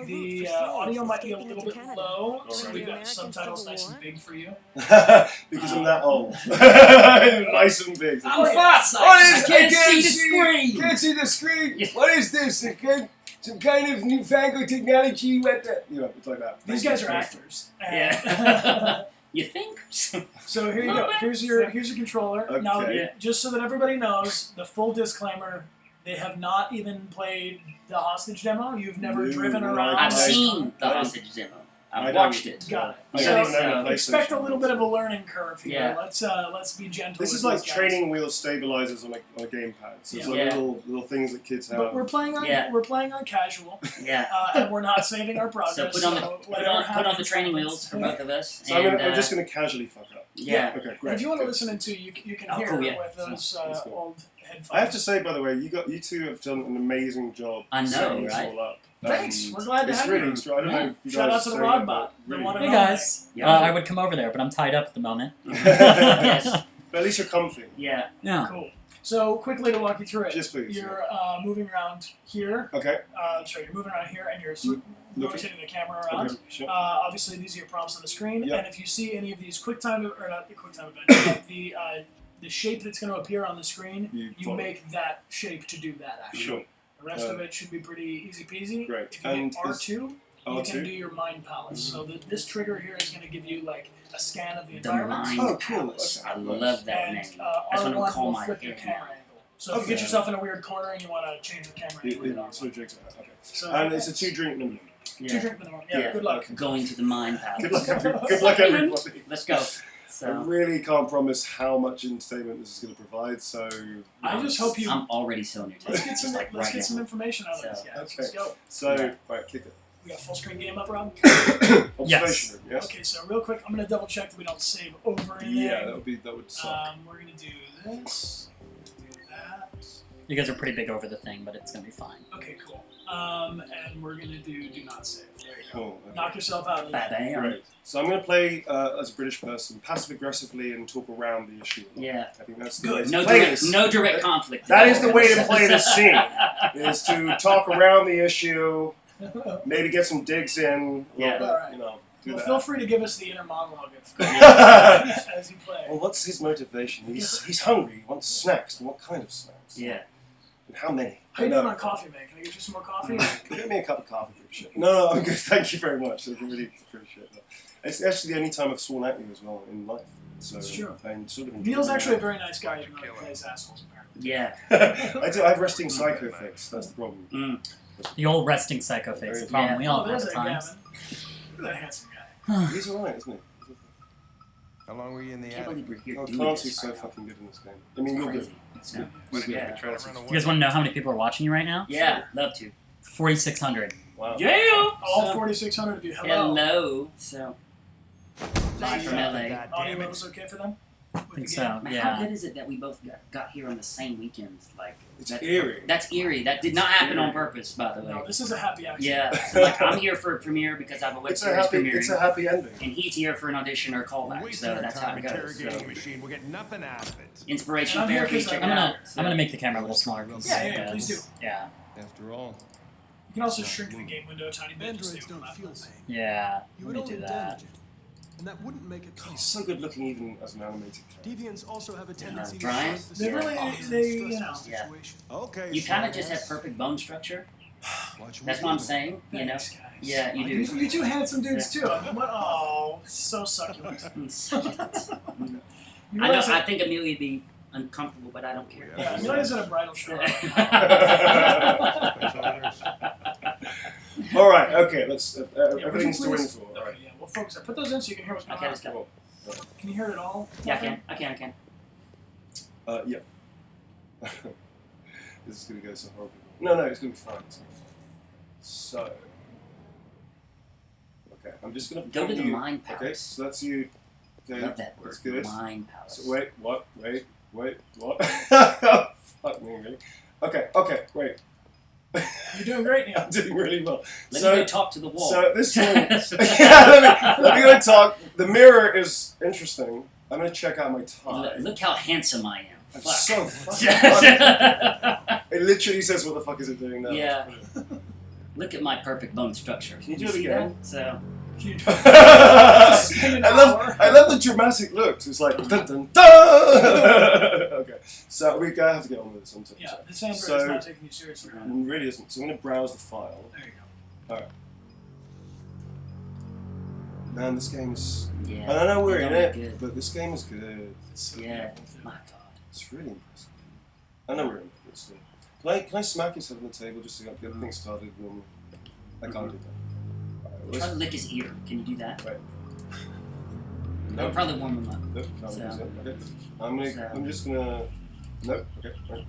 C: The audio might be a little bit low, so we've got the subtitles nice and big for you.
E: Because I'm that old. Nice and big.
D: I'm fast.
E: What is-
D: I can't see the screen.
E: Can't see the screen. What is this? Some kind of newfangled technology? What the? You know, it's like that.
C: These guys are actors.
D: Yeah. You think?
C: So here you go. Here's your controller.
E: Okay.
C: Now,
D: Yeah.
C: just so that everybody knows, the full disclaimer: they have not even played the hostage demo. You've never
E: No,
C: driven
E: no,
C: around.
D: I've
E: I-
D: seen the
E: I-
D: hostage demo.
E: I
D: I've
E: don't-
D: watched it.
C: Got it.
E: I
C: So
E: don't even know the
C: expect a
E: PlayStation
C: little bit of a learning curve here.
D: Yeah.
C: Let's be gentle.
E: This
C: with
E: is like
C: these guys.
E: training wheel stabilizers on a gamepad. So it's like
D: Yeah.
E: little things that kids have.
C: But we're playing on
D: Yeah.
C: casual,
D: Yeah.
C: and we're not saving our progress.
D: So put on
C: whatever
D: the
C: happens,
D: training
C: happens.
D: wheels for both of us.
E: So
D: and,
E: I'm just gonna casually fuck up.
D: yeah.
E: Okay,
C: And
E: great.
C: if you want to
E: good.
C: listen into, you can
D: Oh,
C: hear
D: cool, yeah.
C: with those
E: That's cool.
C: old headphones.
E: I have to say, by the way, you two have done an amazing job.
D: I know,
E: setting this
D: right?
E: all up.
C: Thanks. We're glad to
E: it's
C: have
E: really
C: you.
E: extra. I don't know if you
C: Shout
E: guys
C: out to the
E: say
C: Rod
E: that,
C: Bot,
E: but
C: the
E: really
C: one
G: Hey
C: and
G: guys,
D: Yeah.
G: I would come over there, but I'm tied up at the moment.
D: Yes.
E: But at least you're comfy.
D: Yeah.
G: Yeah.
C: Cool. So quickly to walk you through it.
E: Yes, please.
C: You're moving around here.
E: Okay.
C: Sorry, you're moving around here, and you're
E: Looking.
C: rotating the camera around.
E: Okay. Sure.
C: Obviously, these are your prompts on the screen,
E: Yep.
C: and if you see any of these QuickTime or not the QuickTime events, but the shape that's going to appear on the screen, you
E: follow.
C: make that shape to do that action.
E: Sure.
C: The rest of it should be pretty easy peasy.
E: Great.
C: If you
E: And
C: hit R2, you
E: R2?
C: can do your mind palace. So this trigger here is going to give you like a scan of the
D: The
C: environment.
D: Mind
E: Oh, cool.
D: Palace.
E: Okay.
D: I love that
C: And
D: name.
C: R1
D: That's what I'm
C: will
D: calling my
C: flip your
D: head
C: camera
D: now.
C: angle. So if you
E: Okay.
C: get yourself in a weird corner and you want to change the camera angle, you
E: It sort of jigs it out. Okay.
C: So
E: And it's a 2-drink minimum.
C: two
D: Yeah.
C: drink minimum. Yeah,
D: Yeah.
C: good luck.
D: Going to the Mind Palace.
E: Good luck, everybody.
D: Let's go.
E: I
D: So
E: really can't promise how much entertainment this is going to provide, so...
C: I just hope you.
D: I'm already so entertained.
C: Let's get some.
D: Just like
C: Let's
D: right
C: get some
D: now.
C: information out of this,
D: So,
C: guys.
E: okay.
C: Let's go.
E: So,
D: Yeah.
E: right, kick it.
C: We got full screen game up, Rob.
E: Observation room, yes?
C: Okay, so real quick, I'm gonna double check that we don't save over anything.
E: Yeah, that would suck.
C: We're gonna do this. Do that.
G: You guys are pretty big over the thing, but it's gonna be fine.
C: Okay, cool. And we're gonna do not save. There you go.
E: Cool. Okay.
C: Knock yourself out.
D: Bam.
E: Great. So I'm going to play as a British person, passive-aggressively, and talk around the issue.
D: Yeah.
E: I think that's the
C: Good.
E: way to
D: No
E: play
D: direct,
E: this.
D: no direct conflict.
E: That is the way to play this scene, is to talk around the issue, maybe get some digs in, a little
D: Yeah.
E: bit,
C: Alright.
E: you know, do
C: Well,
E: that.
C: feel free to give us the inner monologue as you play.
E: Well, what's his motivation? He's hungry, he wants snacks, and what kind of snacks?
D: Yeah.
E: And how many?
C: How you doing on coffee, man? Can I get you some more coffee?
E: Get me a cup of coffee, shit. No, I'm good. Thank you very much. I really appreciate that. It's actually the only time I've sworn at you as well in life. So
C: It's true.
E: I'm sort of enjoy
C: Neil's
E: that.
C: actually a very nice guy, even though he plays assholes, apparently.
D: Yeah.
E: I have resting psycho face. That's the problem.
D: Mm.
G: The old resting psycho face. The problem
D: Yeah.
G: we all
C: Oh,
G: have
C: there's
G: at
C: that
G: times.
C: Gavin. Look at that handsome guy.
E: He's alright, isn't he?
H: How long were you in the
D: I can't
H: attic?
D: believe we're here
E: Oh,
D: doing
E: Clancy's
D: this
E: so
D: right now.
E: fucking good in this game. I mean, you're good.
D: Crazy. So,
E: Yeah.
G: You guys want to know how many people are watching you right now?
D: yeah, love to.
G: 4,600.
E: Wow.
D: Yeah.
C: All
D: So,
C: 4,600 of you. Hello.
D: hello. So, bye from LA.
C: Audio levels okay for them?
G: I think so.
D: Man, How
G: Yeah.
D: good is it that we both got here on the same weekend? Like
E: It's eerie.
D: That's eerie. That did not happen on purpose, by the way.
C: No, this is a happy accident.
D: Yeah, so like I'm here for a premiere because I have a web
E: It's a
D: series
E: happy.
D: premiere,
E: It's a happy ending.
D: and he's here for an audition or a callback. So that's how it goes. So.
H: Machine. We'll get nothing out of it.
D: Inspiration
C: And I'm here
D: therapy.
C: 'cause
D: Check
G: I'm
D: it
G: gonna
D: out. So-
G: I'm gonna make the camera a little smaller. 'Cause,
C: Yeah, please do.
G: Yeah.
H: After all,
C: You can also shrink the game window a tiny bit. to
I: Androids
C: stay on
I: don't
C: that
I: feel
C: list.
I: pain.
G: Yeah.
I: You
G: Let
I: would
G: me
I: only
G: do that.
I: damage it. And that wouldn't make it calm.
E: He's so good looking even as an animated character.
I: Deviants also have a tendency
D: Brian?
I: to force the
C: They really-
I: stressful
C: they, you know.
I: situation.
H: okay.
D: You kind of just have perfect bone structure. That's what I'm saying. You know.
C: Thanks, guys.
D: Yeah, you do.
C: You two handsome dudes too. What? Oh, so succulent. You
D: I
C: realize
D: know. I
C: that-
D: think Amelia would be uncomfortable, but I don't care.
C: Yeah, Amelia's at a bridal shower.
E: All right. Okay. Let's.
C: Yeah,
E: Everything's to
C: would you
E: win
C: please-
E: for. All right.
C: Okay, yeah, well, focus. Put those in so you can hear what's going
D: Okay,
C: on.
D: let's go.
C: Can you hear it all?
D: Yeah, I can.
E: Yeah. This is gonna go so horribly. No, it's gonna be fine. It's gonna be fine. So. Okay, I'm just gonna
D: Go to the
E: you-
D: mind
E: Okay,
D: palace.
E: so that's you. Okay,
D: Love that word.
E: that's good.
D: Mind palace.
E: So wait, what? Wait, what? Fuck me, really? Okay, wait.
C: You're doing great, Neil.
E: I'm doing really well.
D: Let me go talk to the wall.
E: So this one, yeah, let me go talk. The mirror is interesting. I'm gonna check out my tie.
D: Look how handsome I am.
E: I'm
D: Fuck.
E: so fucking funny. It literally says, "What the fuck is it doing now?"
D: Yeah. Look at my perfect bone structure.
E: Can you do it
D: see
E: again?
D: that? So
C: Can you
E: I love the dramatic looks. It's like dun dun dun. Okay, so we have to get on with this.
C: Yeah, this Android is
E: So-
C: not taking you seriously.
E: It really isn't. So I'm gonna browse the file.
C: There you go.
E: Man, this game is.
D: yeah.
E: I don't know we're
D: They
E: in
D: don't
E: it,
D: look good.
E: but this game is good.
D: Yeah. My God.
E: It's really impressive. I know we're in it. But still. Can I smack his head on the table just to get the thing started? I can't do that. Alright,
D: Try to lick his ear. Can you do that?
E: Right.
D: That'll probably warm him up.
E: Nope, can't
D: So-
E: use it. Okay.
D: So-
E: I'm just gonna. Nope. Okay. Nope.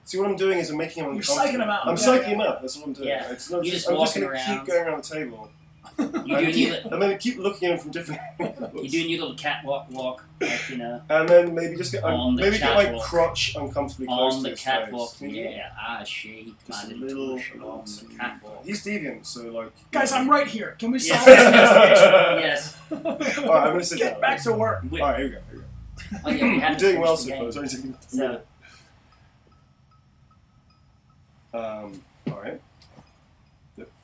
E: See what I'm doing is I'm making him
C: You're
E: uncomfortable.
C: psyching him out.
E: I'm
C: Yeah,
E: psyching
C: yeah.
E: him out. That's what I'm doing.
D: Yeah.
E: It's not
D: You're
E: just,
D: just
E: I'm just
D: walking
E: gonna
D: around.
E: keep going around the table.
D: You doing your,
E: I'm gonna keep looking at him from different
D: you
E: angles.
D: doing your little catwalk walk, like, you know,
E: And then maybe just get
D: On the
E: maybe get my
D: catwalk.
E: crotch uncomfortably close
D: on
E: to
D: the
E: his
D: catwalk.
E: face. Can you do that?
D: Yeah, I shake my
E: Just a
D: little
E: little
D: tush on the catwalk.
E: He's deviant, so like.
C: Guys, I'm right here. Can we solve
D: Yes.
C: this
D: Yes.
E: All right, I'm gonna sit
C: Get
E: down.
C: back to work.
D: Wait.
E: All right, here we go.
D: Oh yeah, we have
E: You're
D: to
E: doing well
D: finish
E: so
D: the
E: far.
D: game.
E: It's only taking a
D: So,
E: minute. All right.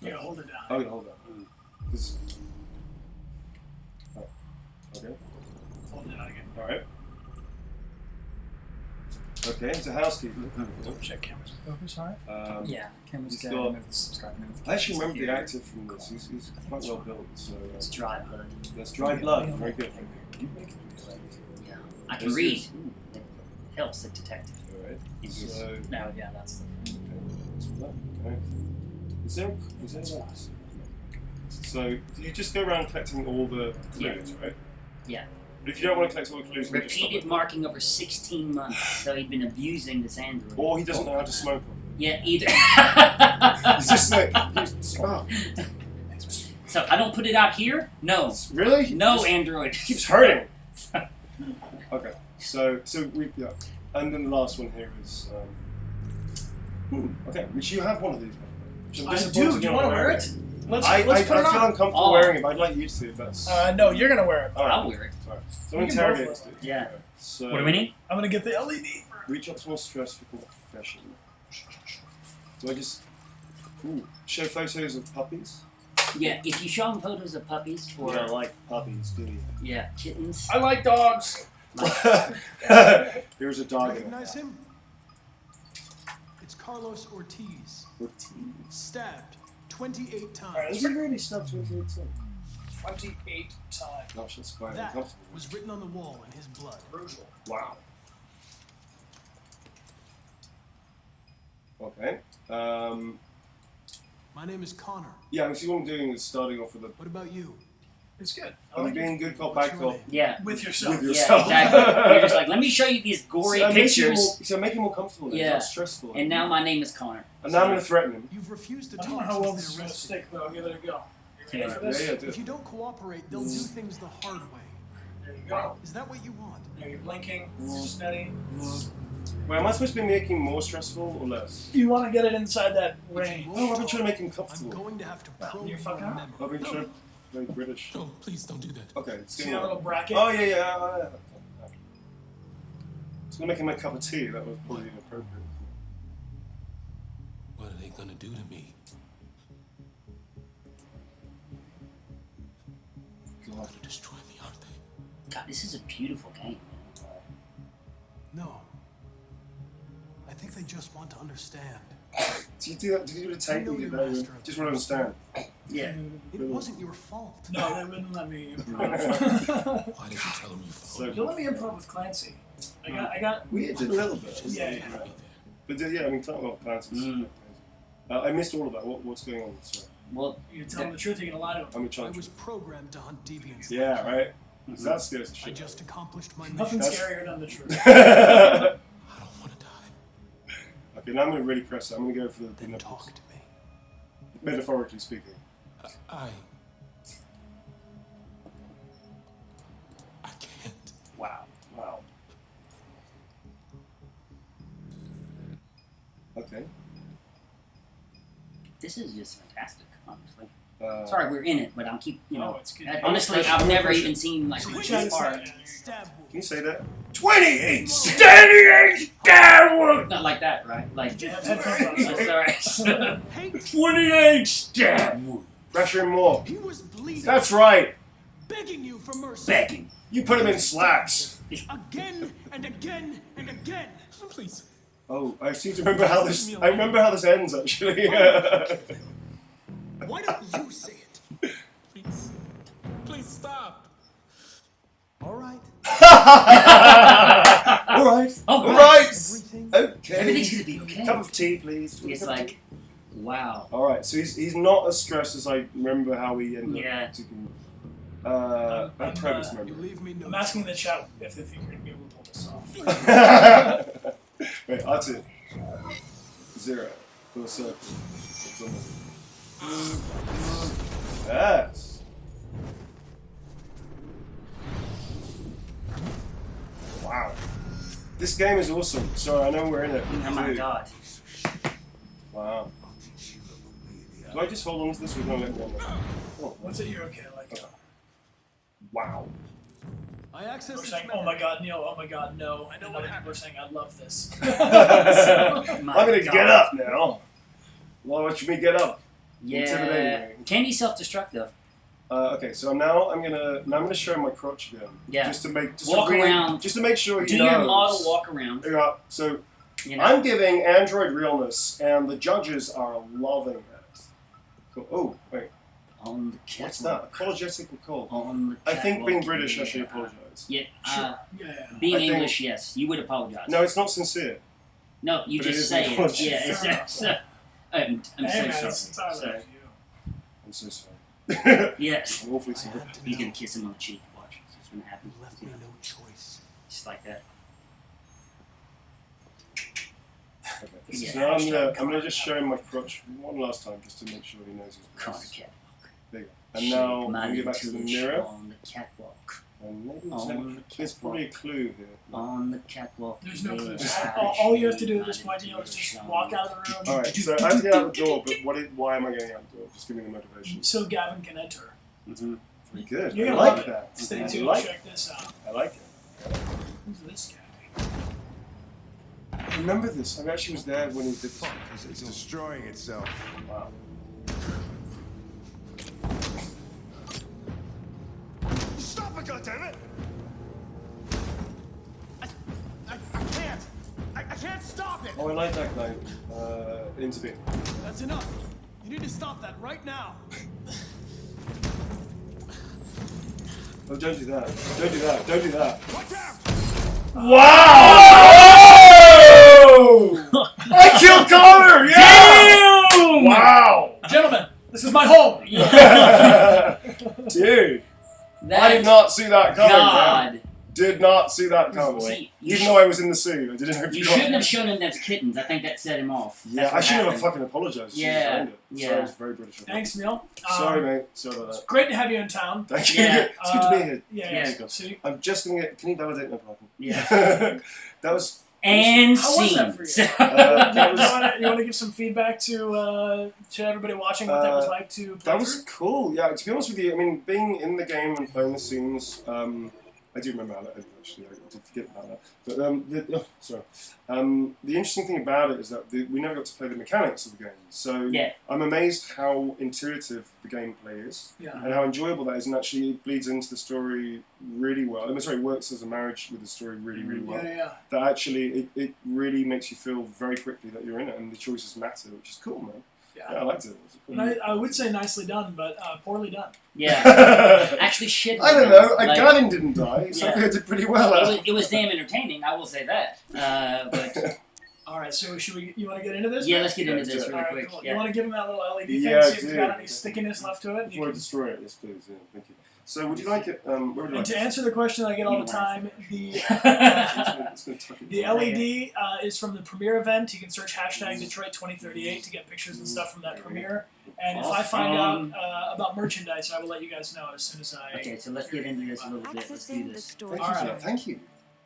C: Yeah, hold it down.
E: Oh, yeah, hold on. 'Cause- oh, okay.
C: Hold it down again.
E: All right. Okay, so housekeeping.
C: Check cameras. Focus, all right?
G: Yeah. Camera's
E: He's
G: good.
E: got-
G: Move the subscribe notifications
E: I actually remember the
G: here.
E: actor from this. He's quite well built. So
D: it's dry blood.
E: that's dry blood. Very good.
D: Yeah, I can
E: This
D: read.
E: is- ooh,
D: It helps the detective.
E: all right.
D: It is.
E: So.
G: No, yeah, that's the.
E: Okay. Is there like, so do you just go around collecting all the clues, right?
D: Yeah.
E: But if you don't want to collect all the clues, then you just stop
D: Repeated
E: it.
D: marking over 16 months, so he'd been abusing this android.
E: Or he doesn't know how to smoke.
D: Yeah, either.
E: He's just like, oh,
D: So if I don't put it out here, no.
E: really?
D: No
E: It
D: android.
E: keeps hurting. Okay, so we and then the last one here is okay, which you have one of these. Which I'm
C: I
E: disappointed
C: do. Do
E: you're
C: you
E: not
C: want to wear
E: wearing.
C: it? Let's
E: I
C: put it
E: feel
C: on.
E: uncomfortable
D: Oh.
E: wearing it, but I'd like you to if that's.
C: No, you're gonna wear it.
E: all right.
D: I'll wear it.
E: Sorry. So
C: We
E: I'm
C: can both
E: interrogate
C: wear
E: this
C: it.
E: dude.
D: Yeah.
E: Alright, so
G: What do we need?
C: I'm gonna get the LED.
E: reach optimal stress for confession. Do I just show photos of puppies?
D: Yeah, if you show them photos of puppies or
E: You don't like puppies, do you?
D: yeah, kittens.
C: I like dogs.
E: Here's a dog in
I: Recognize
E: it.
I: him? It's Carlos Ortiz. Stabbed 28
C: Alright,
I: times.
E: Is he really stuck to his
C: 28 times.
E: Gosh, that's quite
I: That
E: uncomfortable.
I: was written on the wall in his blood.
C: Brutal.
E: Wow. Okay.
I: My name is Connor.
E: Yeah, see what I'm doing is starting off with a.
I: What about you?
C: It's good. I
E: I'm
C: like it.
E: being good cop,
I: What's
E: bad
I: your
E: cop.
I: name?
D: Yeah.
C: With yourself.
E: With
D: Yeah,
E: yourself.
D: exactly. You're just like, let me show you these gory
E: So I'm making him
D: pictures.
E: more- So I'm making him more comfortable. Then.
D: Yeah.
E: It's not stressful.
D: And now my name is Connor.
E: And now I'm going to threaten him.
I: You've refused to
C: I don't know
I: talk
C: how well
I: since
C: this is
I: they
C: gonna
I: arrested you.
C: stick, but I'll give it a go. You
G: Yeah.
C: ready for
E: Yeah,
C: this?
E: yeah, do
I: If
E: it.
I: you don't cooperate, they'll do things the hard way.
C: There you go.
I: Is that what you want?
C: Now you're blinking. Steady.
E: Wait, am I supposed to be making more stressful or less?
C: You want to get it inside that range.
E: Oh, I've been trying to make him
I: I'm
E: comfortable.
I: going to have to probe
C: You're
I: your
C: fucking up.
I: memory.
E: I've been trying to play British.
I: No, please don't do that.
E: Okay, it's
C: See
E: getting
C: that little bracket?
E: Oh, yeah. It's gonna make him a cup of tea. That was probably inappropriate.
I: What are they gonna do to me?
E: God.
I: To destroy me, aren't they?
D: God, this is a beautiful game.
I: No. I think they just want to understand.
E: Did you do that? Did you do the tape? You did that? Just want to understand.
D: Yeah.
I: It wasn't your fault.
C: No, they wouldn't let me improv.
I: Why did you tell them you
E: So,
C: You'll let me improv with Clancy. I got.
E: we did a little bit.
C: Yeah.
E: But yeah, I mean, talking about plans. I missed all of that. What's going on? Sorry.
D: Well,
C: You're telling the truth, you're gonna lie to him.
E: I'm in
I: I
E: charge.
I: was programmed to hunt deviants.
E: Yeah, right? That scares the
I: I
E: shit.
I: just accomplished my
C: Nothing
I: mission.
C: scarier than the truth.
I: I don't want to die.
E: Okay, now I'm going to really press it. I'm going to go for the
I: Then
E: nipples.
I: talk to me.
E: Metaphorically speaking.
I: I can't.
D: wow.
E: Okay.
D: This is just fantastic, honestly.
E: Sorry.
D: Sorry, we're in it, but I'm
C: Oh, it's good.
D: honestly, I've never even seen like
C: So
D: this part.
I: Stab
E: Can
I: wound.
E: you say that? 28 standing eggs downward!
D: Not like that, right? Like,
C: Yeah, headphones on.
D: sorry.
I: Hey,
E: 28 stab! Pressure him more.
I: he was bleeding.
E: That's right.
I: Begging you for mercy.
D: Begging.
E: You put him in slacks.
I: Again and again and again. Please.
E: Oh, I seem to remember how this. I remember how this ends actually.
I: Why don't you say it? Please. Please stop. All right.
E: All right.
D: Oh,
E: All right.
I: Everything.
E: Okay.
D: Everything's gonna be okay.
E: Cup of tea, please.
D: It's like, wow.
E: All right. So he's not as stressed as I remember how he ended
D: Yeah.
E: up. I premise
I: You
E: memory.
I: leave me no
C: I'm asking the chat if they think you're gonna be able to pull this off.
E: Wait, that's it. 0. Full circle. Yes. Wow. This game is awesome. Sorry, I know we're in it.
D: Oh my god.
E: Wow. Do I just hold on to this or do I let go? Oh,
C: What's it? You're okay. Like,
E: wow.
I: I access
C: we're
I: this
C: saying,
I: memory.
C: oh my god, no, oh my god, no. And other people are saying, I love this.
D: My
E: I'm gonna
D: God.
E: get up now. Why watch me get up?
D: Yeah.
E: Intimidating.
D: Can you self-destruct though?
E: Okay, so now I'm gonna show my crotch again.
D: Yeah.
E: Just to make
D: Walk around.
E: Just to make sure you
D: Do
E: know.
D: your model walk around.
E: Yeah. So
D: You know?
E: I'm giving Android realness, and the judges are loving it. Cool. Oh wait,
D: On the catwalk.
E: what's that? Apologetic or cold?
D: On the
E: I think being
D: catwalk,
E: British, I
D: yeah.
E: should apologise.
D: Yeah.
C: Yeah.
D: Being
E: I think-
D: English, yes, you would apologize.
E: No, it's not sincere.
D: No, you
E: But it
D: just
E: is
D: say
E: an
D: it.
E: apology.
D: Yeah,
C: Fair
D: it's, I'm
C: Hey,
D: so
C: man,
D: sorry.
C: it's entirely
D: Sorry.
C: up to you.
E: I'm so sorry.
D: Yes.
E: I'm awfully sorry.
D: You can kiss him on the cheek. Watch. It's gonna happen.
I: You left me no choice.
D: Just like that.
E: Okay.
D: Yeah.
E: So now I'm gonna just show him my crotch one last time, just to make sure he knows his
D: Connor
E: place.
D: catwalk.
E: There you go. And now I'm
D: my
E: gonna get back to the mirror.
D: On the catwalk.
E: And maybe
D: On the
E: there's probably a clue here.
D: On the catwalk.
C: There's no clue.
D: there
C: All you have to do at this
D: my
C: point, Neil, is just
D: intuition.
C: walk out of the room.
E: Alright, so I have to get out the door, but why am I getting out the door? Just give me the motivation.
C: So Gavin can enter.
E: Mm-hmm. Very good.
C: You're
E: I
C: gonna
E: like
C: love it.
E: that.
C: Stay
E: I
C: tuned.
E: like
C: Check this out.
E: I like it.
C: Who's this guy?
E: I remember this. I actually was there when he did this.
H: Fuck, it's destroying itself.
E: Wow.
H: Stop it, goddammit! I can't! I can't stop it!
E: Oh, I like that guy. Intervene.
I: That's enough. You need to stop that right now.
E: Oh, don't do that. Don't do that. Don't do that.
H: Watch out!
E: Wow! I killed Connor! Yeah! Wow!
C: Gentlemen, this is my home.
E: Dude, I
D: That
E: did not see that coming.
D: God.
E: Did not see that coming.
D: See,
E: Even though I was in the suit, I didn't know if
D: You
E: you
D: shouldn't have shown him those kittens. I think that set him off.
E: Yeah,
D: That's
E: I
D: what
E: shouldn't have
D: happened.
E: fucking apologised.
D: Yeah,
E: Sorry, it's very British of me.
C: Thanks, Neil.
E: Sorry, mate. Sorry about that.
C: Great to have you in town.
E: Thank you.
D: Yeah.
E: It's good to be here.
C: Yeah. See?
E: I'm just going to get... Can you validate my parking?
D: Yeah.
E: That was...
D: And
C: How was
D: scene.
C: that for you? You want to give some feedback to everybody watching what that was like to play
E: That was cool. Yeah, to be honest with you, I mean, being in the game and playing the scenes, I do remember how that ended, actually. I did forget about that. But the interesting thing about it is that we never got to play the mechanics of the game. So I'm amazed how intuitive the gameplay is and how enjoyable that is, and actually it bleeds into the story really well. It works as a marriage with the story really, really well. That actually it really makes you feel very quickly that you're in it and the choices matter, which is cool, man. Yeah, I liked it.
C: I would say nicely done, but poorly done.
D: Yeah. Actually, shit.
E: I don't know. Gavin didn't die, so I think I did pretty well.
D: It was damn entertaining, I will say that. But
C: all right, so you want to get into this?
D: Yeah, let's get into this really
C: right,
D: quick.
C: Cool.
D: Yeah.
C: You want to give him that little LED thing,
E: Yeah,
C: see if it's got any
E: I
C: stickiness left to it?
E: Before I destroy it, yes, please. Yeah, thank you. So, would you like it? Where would you
C: And
E: like
C: to
E: it?
C: answer the question I get all the time, the LED is from the premiere event. You can search hashtag Detroit 2038 to get pictures and stuff from that premiere. And if I find out about merchandise, I will let you guys know as soon as I...
D: Okay, so let's get into this a little bit. Let's do this.
E: Thank you.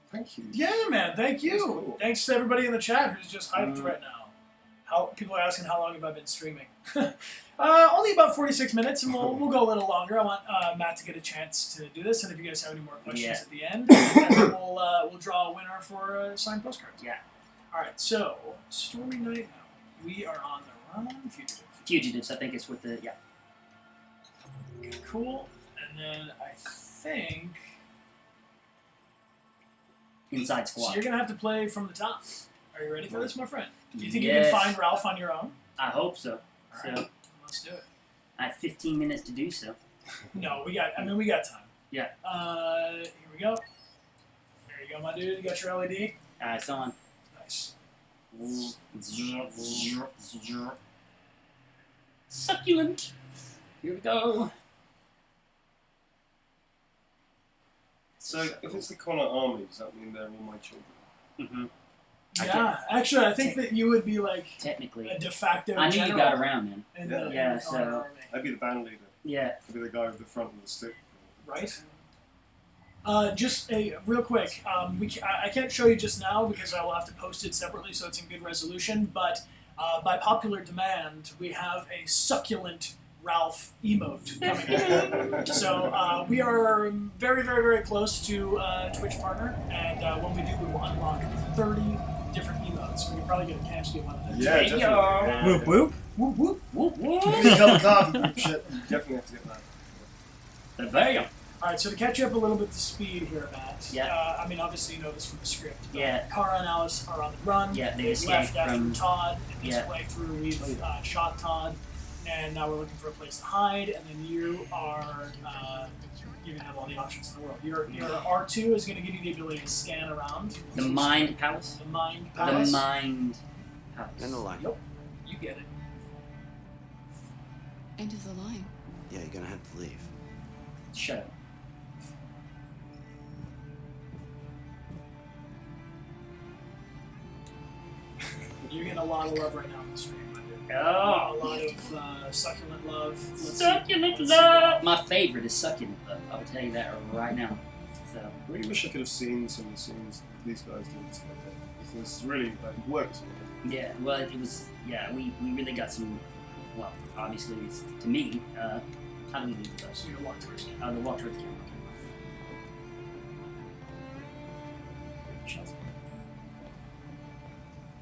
E: Thank you.
C: Yeah, man, thank you.
E: Cool.
C: Thanks to everybody in the chat who's just hyped right now. People are asking how long have I been streaming. Only about 46 minutes, and we'll go a little longer. I want Matt to get a chance to do this, and if you guys have any more questions at the end, then we'll draw a winner for signed postcards.
D: Yeah.
C: All right, so Stormy Night now. We are on the run.
D: Fugitives, I think it's with the
C: Okay, cool. And then I think
D: Inside Squad.
C: so you're gonna have to play from the top. Are you ready for this, my friend? Do you think you can find Ralph on your own?
D: I hope so.
C: All right, let's do it.
D: I have 15 minutes to do so.
C: No, we got time.
D: Yeah.
C: Here we go. There you go, my dude. You got your LED?
D: It's on.
C: Nice.
D: Succulent. Here we go.
E: So, if it's the Connor army, does that mean they're all my children?
D: Mm-hmm.
C: Yeah, actually, I think that you would be like
D: technically
C: a de facto
D: I knew
C: general.
D: You got around, man.
C: In
D: Yeah,
C: the
D: so
C: Connor army.
E: I'd be the band leader.
D: Yeah.
E: I'd be the guy with the front with the stick.
C: Right. Just a real quick. I can't show you just now because I will have to post it separately, so it's in good resolution. But by popular demand, we have a succulent Ralph emote coming in. So we are very, very, very close to Twitch partner, and when we do, we will unlock 30 different emotes. We can probably get a Kamski one of those.
E: Yeah, definitely.
G: Whoop whoop.
C: Whoop whoop.
D: Whoop whoop.
E: Give me a cup of coffee. Shit, you definitely have to get that.
D: There you go.
C: Alright, so to catch you up a little bit to speed here, Matt.
D: Yeah.
C: I mean, obviously you know this from the script.
D: Yeah.
C: Kara and Alice are on the run.
D: Yeah, they
C: We've
D: escaped
C: left after
D: from
C: Todd. In this playthrough, we've shot Todd, and now we're looking for a place to hide. And then you are, you're gonna have all the options in the world. Your R2 is gonna give you the ability to scan around.
D: The Mind Palace.
C: The Mind Palace.
D: The Mind Palace.
J: End the line.
C: Yep. You get it.
K: End of the line.
J: Yeah, you're gonna have to leave.
D: Shut up.
C: You're getting a lot of love right now on the stream.
D: Oh.
C: A lot of succulent love.
D: Succulent love! My favorite is Succulent Love. I will tell you that right now. So.
E: I really wish I could have seen some of the scenes these guys did together. It's really, it works.
D: Yeah, well, it was, we really got some, well, obviously, it's, to me, how do we leave those?
C: So you walk towards the camera.
D: The walk towards the camera.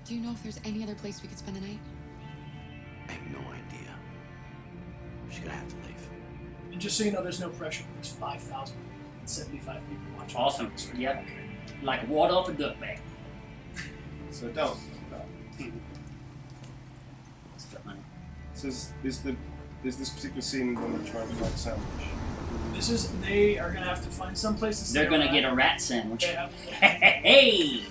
K: Do you know if there's any other place we could spend the night?
J: I have no idea. She's gonna have to leave.
C: And just so you know, there's no pressure. There's 5,075 people watching.
D: Awesome. Yep. Like water off a duck bag.
E: So don't. So is this particular scene when they're trying to find a sandwich?
C: They are gonna have to find some place to stay.
D: They're gonna get a rat sandwich.
C: Hey!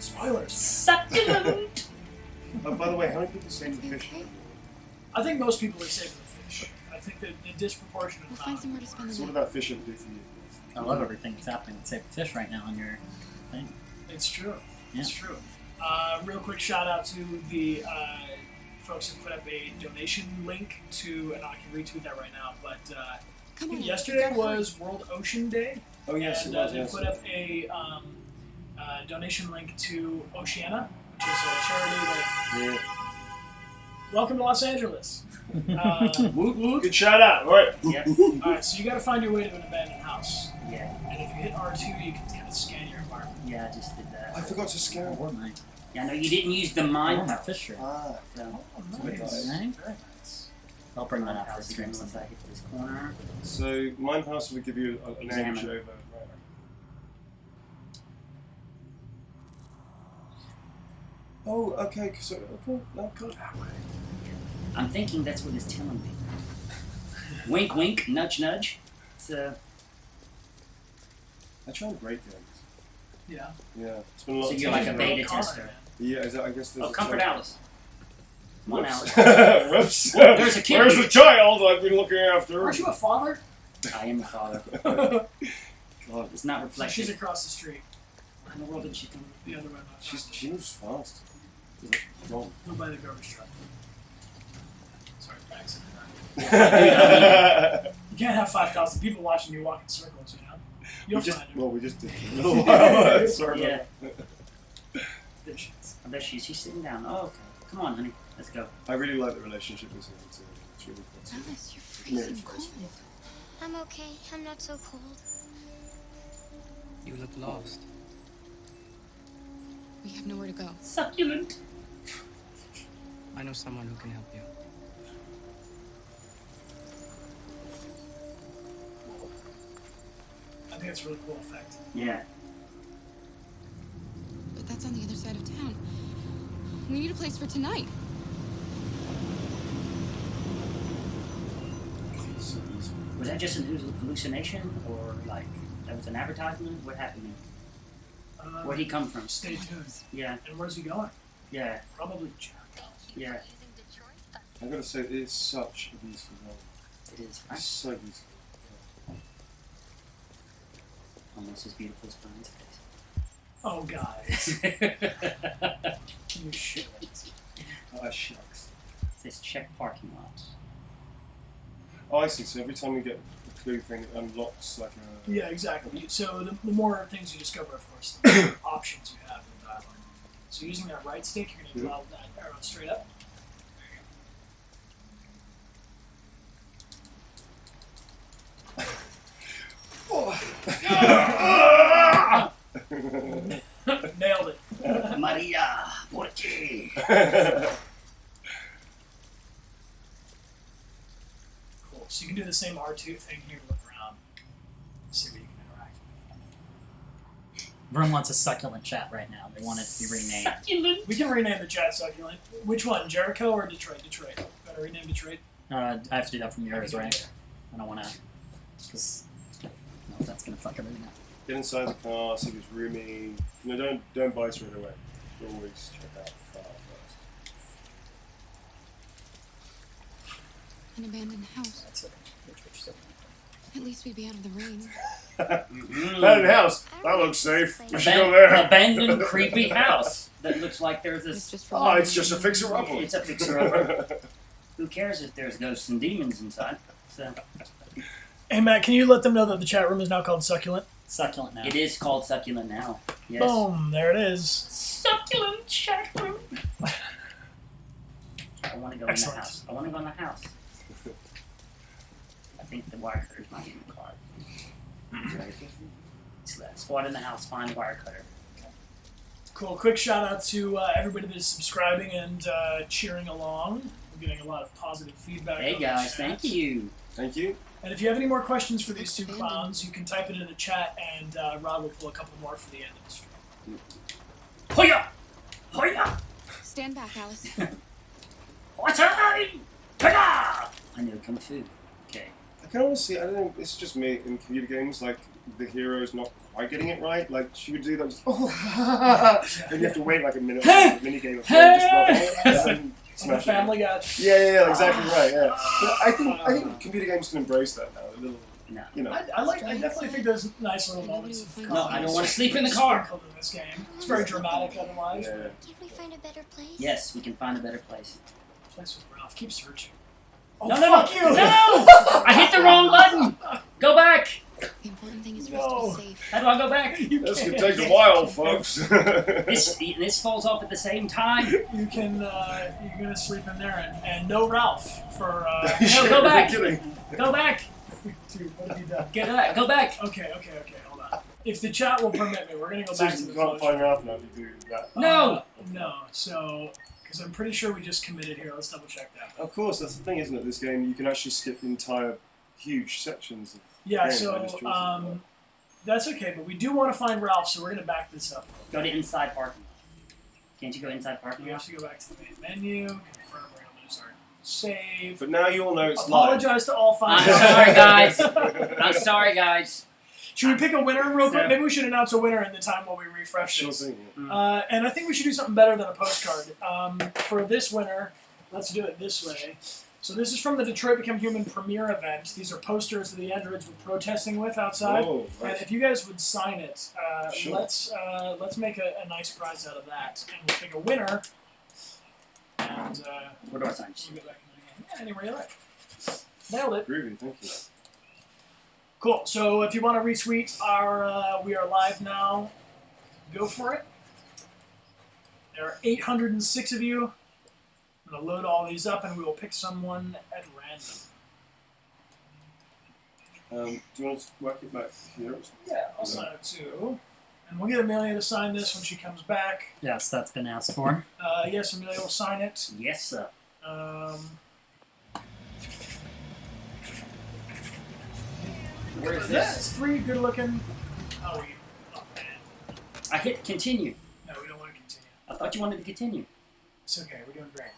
C: Spoilers.
D: Succulent!
E: Oh, by the way, how many people save the fish?
C: I think most people are saving the fish. I think that the disproportionate
K: We'll find somewhere to spend the
E: So what
K: night.
E: did that fish ever do for you?
G: I love everything that's happening with Save the Fish right now on your thing.
C: It's true.
G: Yeah.
C: It's true. Real quick shout out to the folks who put up a donation link to, and I can retweet that right now, but
K: Come on,
C: yesterday
K: you gotta
C: was World Ocean Day.
E: Oh yes,
C: And
E: it was.
C: they
E: Yes.
C: put up a donation link to Oceana, which is a charity that...
E: Yeah.
C: Welcome to Los Angeles.
E: Good shout out. All right.
D: Yep.
C: Alright, so you gotta find your way to an abandoned house.
D: Yeah.
C: And if you hit R2, you can kind of scan your environment.
D: Yeah, I just did that.
E: I forgot to scan.
G: War Mine.
D: Yeah, no, you didn't use the mind
G: my
D: power.
G: fish shirt.
E: Ah.
D: So,
C: Nice.
E: Nice.
C: Very nice.
G: I'll bring that out
D: I'll
G: for
D: stream
G: stream
D: once I hit this corner.
E: So Minehouse will give you an
D: Examine.
E: edge over. Right. Oh, okay. So okay, no, go that way.
D: I'm thinking that's what it's telling me. Wink, wink, nudge, nudge. So,
E: I try and break games.
C: Yeah.
E: Yeah, it's been a lot.
D: so
E: of
D: you're like a
E: time.
D: beta
C: Connor,
D: tester.
C: man.
E: Yeah, I guess there's
D: Oh,
E: a
D: Comfort
E: child.
D: Alice. One
E: Whoops.
D: Alice.
E: Whoops.
D: There's a kid.
E: Where's the child I've been looking after?
C: Aren't you a father?
D: I am a father.
E: God,
D: It's not
C: So she's
D: reflected.
C: across the street.
D: Where in the world did she come?
C: The other way. Not
E: she moves fast. Is it wrong?
C: Go by the garbage truck. Sorry, thanks.
E: we
C: You can't have 5,000 people watching you walk in circles, you know? You'll
E: just
C: find
E: well, we just did for a little while. Sorry
D: Yeah.
E: about that.
C: dishes.
D: I bet she's sitting down. Oh, okay. Come on, honey. Let's go.
E: I really like the relationship with him too. It's really good.
K: Alice, you're
E: Married
K: freezing
E: first.
K: cold.
L: I'm okay. I'm not so cold.
M: You look lost.
K: We have nowhere to go.
D: Succulent.
M: I know someone who can help you.
C: I think it's a really cool effect.
D: Yeah.
K: But that's on the other side of town. We need a place for tonight.
E: It's so easy.
D: Was that just an hallucination, or like that was an advertisement? What happened? Where'd he come from?
C: Stay tuned.
D: Yeah.
C: And where's he going?
D: Yeah.
C: Probably Jericho.
D: Yeah.
E: I gotta say, it's such a beautiful game.
D: It is.
E: It's
D: Right?
E: so beautiful.
D: Almost as beautiful as Brian's face.
C: Oh, guys. You shit.
E: Ah, shucks.
D: This check parking lot.
E: Oh, I see. So every time you get the clue thing, it unlocks like a.
C: Yeah, exactly. So the more things you discover, of course, the more options you have in the dialogue. So using that right stick, you're going to draw that arrow straight up. Nailed it.
D: Maria, por qué?
C: Cool. So you can do the same R2 thing here to look around, see what you can interact with.
G: Everyone wants a succulent chat right now. They want it to be renamed.
D: Succulent.
C: We can rename the chat succulent. Which one, Jericho or Detroit? Detroit. Better rename Detroit.
G: I have to do that from yours,
C: Okay.
G: right? I don't want to, because that's gonna fuck everything up.
E: Get inside the car, see if it's roomy. No, don't buy straight away. Always check out the car first.
K: An abandoned house.
C: That's it.
K: At least we'd be out of the rain.
E: Abandoned house. That looks safe. We should go
D: Aban-
E: there.
D: abandoned, creepy house that looks like there's
K: It's
D: this.
K: just for
E: Oh, it's just a fixer-upper.
D: It's a fixer-upper. Who cares if there's ghosts and demons inside? So
C: Hey, Matt, can you let them know that the chat room is now called Succulent?
G: Succulent now.
D: it is called succulent now. Yes.
C: Boom, there it is.
D: Succulent chat room. I want to go
C: Excellent.
D: in the house. I want to go in the house. I think the wire cutter's not in the car. Squad in the house, find the wire cutter.
C: Cool. Quick shout out to everybody that is subscribing and cheering along. We're getting a lot of positive feedback.
D: Hey
C: on the
D: guys,
C: chat.
D: thank you.
E: Thank you.
C: And if you have any more questions for these two clowns, you can type it in the chat, and Rod will pull a couple more for the end of the stream.
D: Hoya! Hoya!
K: Stand back, Alice.
D: What's her name? Ta-da! I know Kung Fu. Okay.
E: I kind of see. I don't know. It's just me in computer games. Like the hero's not quite getting it right. Like she would do that. Just, and you have to wait like a minute for the mini game of just run, and
C: The Family Guy.
E: Yeah, exactly right. Yeah, but I think computer games can embrace that now. A little
D: No.
E: You know.
C: I definitely think there's nice little moments. Of
D: No, I don't want to sleep in the
C: car.
D: car.
C: In this game, it's very dramatic otherwise.
E: Yeah.
L: Can't we find a better place?
D: Yes, we can find a better place.
C: Place with Ralph. Keep searching. Oh,
D: No,
C: fuck you!
D: No! I hit the wrong button! Go back!
K: The important thing is for us to be safe.
D: How do I go back?
E: That's gonna take a while, folks.
D: This falls off at the same time.
C: You can, you're gonna sleep in there and no Ralph for,
D: No, go back!
E: Kidding.
D: Go back!
C: Dude, what have you done?
D: Get back! Go back!
C: Okay, hold on. If the chat will permit me, we're gonna go back to
E: You
C: the
E: can't
C: flow
E: find Ralph now if you do that.
D: No!
C: No, so, because I'm pretty sure we just committed here. Let's double check that.
E: Of course, that's the thing, isn't it? This game, you can actually skip entire huge sections of
C: Yeah,
E: the game
C: so,
E: by just choosing one.
C: that's okay, but we do want to find Ralph, so we're gonna back this up.
D: Go to inside parking. Can't you go inside parking
C: We
D: lot?
C: have to go back to the main menu, confirm we're gonna lose our save.
E: But now you all know it's live.
C: Apologize to all five.
D: I'm sorry, guys. I'm sorry, guys.
C: Should we pick a winner real quick?
D: So-
C: Maybe we should announce a winner in the time while we refresh
E: Sure
C: this.
E: thing.
C: And I think we should do something better than a postcard. For this winner, let's do it this way. So this is from the Detroit Become Human premiere event. These are posters that the androids were protesting with outside.
E: Oh,
C: And
E: nice.
C: if you guys would sign it,
E: Sure.
C: let's make a nice prize out of that. And we'll pick a winner. And
D: Where do I sign?
C: we'll get back in the game. Yeah, anywhere you like. Nailed it.
E: Groovy, thank you.
C: Cool. So if you want to retweet our We Are Live Now, go for it. There are 806 of you. I'm going to load all these up and we will pick someone at random.
E: Do you want to work it back here?
C: Yeah, I'll sign it too. And we'll get Amelia to sign this when she comes back.
G: Yes, that's been asked for.
C: Yes, Amelia will sign it.
D: Yes, sir. Where is
C: Yeah,
D: this?
C: it's 3 good looking. Oh, man.
D: I hit continue.
C: No, we don't want to continue.
D: I thought you wanted to continue.
C: It's okay, we're doing great.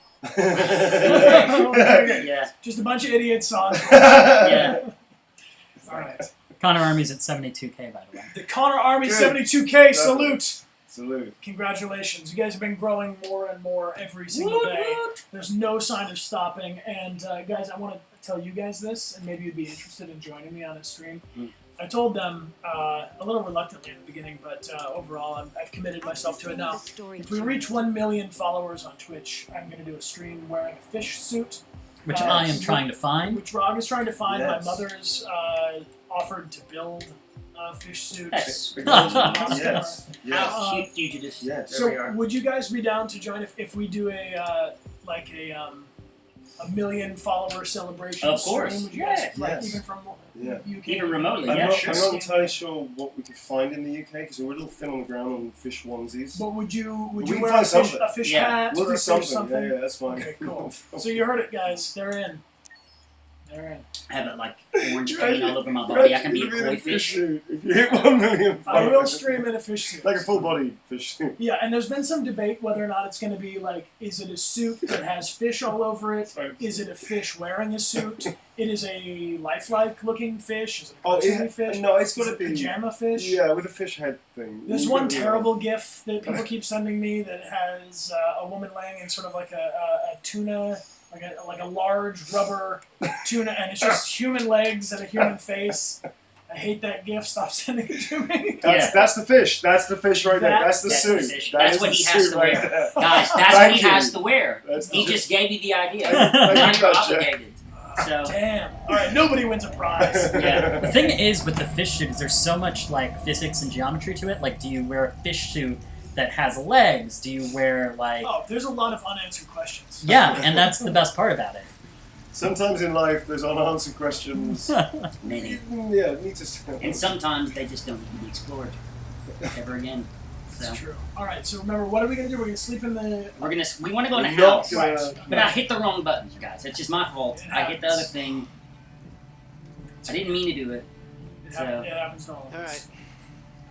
D: Yeah.
C: Just a bunch of idiots on.
D: Yeah.
C: Alright.
G: Connor Army's at 72K, by the way.
C: The Connor Army
E: Good.
C: 72K salute!
E: Salute.
C: Congratulations. You guys have been growing more and more every single day. There's no sign of stopping. And guys, I want to tell you guys this, and maybe you'd be interested in joining me on a stream. I told them a little reluctantly at the beginning, but overall I've committed myself to it now. If we reach 1 million followers on Twitch, I'm going to do a stream wearing a fish suit.
G: Which I am trying to find.
C: Which Rog is trying to find.
E: Yes.
C: My mother's offered to build a fish suit.
D: Yes.
E: Yes.
D: How cute do you just?
E: Yes.
C: So,
D: There we are.
C: would you guys be down to join if we do a million follower celebration?
D: Of course.
C: Stream? Would you guys,
E: Yes.
C: like,
E: Yes.
C: even from
E: Yeah.
C: UK?
D: Even remotely,
E: I'm
D: yeah,
E: not,
D: sure.
E: I'm not entirely sure what we could find in the UK because we're a little thin on the ground on fish onesies.
C: But would you
E: We
C: wear
E: can
C: a
E: find
C: fish,
E: something.
C: a fish
D: Yeah.
C: hat
E: We'll
C: or
E: do
C: a fish
E: something.
C: something?
E: Yeah, that's fine.
C: Okay, cool. So you heard it, guys. They're in. They're in.
D: I have it like orange paint all over my body. I can be a koi fish.
E: suit. If you hit 1 million
C: I will
E: followers.
C: stream in a fish suit.
E: Like a full body fish suit.
C: Yeah, and there's been some debate whether or not it's going to be like, is it a suit that has fish all over it?
E: Right.
C: Is it a fish wearing a suit? It is a lifelike looking fish? Is it a
E: Oh,
C: cartoony fish?
E: no, it's
C: Is
E: got to
C: it
E: be
C: pajama fish?
E: Yeah, with a fish head thing.
C: There's
E: You
C: one
E: gotta be
C: terrible GIF that people keep sending me that has a woman laying in sort of like a tuna, like a large rubber tuna, and it's just human legs and a human face. I hate that GIF. Stop sending it to me.
E: That's the fish. That's the fish right there. That's the
D: That's
E: suit.
D: the fish.
E: That
D: That's
E: is
D: what
E: the
D: he has
E: suit
D: to
E: right
D: wear.
E: there.
D: Guys, that's
E: Thank
D: what he
E: you.
D: has to wear.
E: That's
D: He
E: the-
D: just gave you the idea.
E: Thank you,
D: Now you're
E: Jack.
D: obligated. So
C: Damn. All right, nobody wins a prize.
D: yeah.
G: The thing is, with the fish suit, is there's so much like physics and geometry to it. Like, do you wear a fish suit that has legs? Do you wear like?
C: Oh, there's a lot of unanswered questions.
G: Yeah, and that's the best part about it.
E: Sometimes in life, there's unanswered questions.
D: Many.
E: Yeah, need to.
D: And sometimes they just don't need to be explored ever again. So
C: That's true. All right, so remember, what are we going to do? We're going to sleep in the...
D: we want to go in a
E: We're not
D: house.
E: gonna-
D: But I hit the wrong button, you guys. It's just my fault.
C: It
D: I hit the other
C: happens.
D: thing. I didn't mean to do it.
C: It
D: So
C: happens to all of us.
J: All right.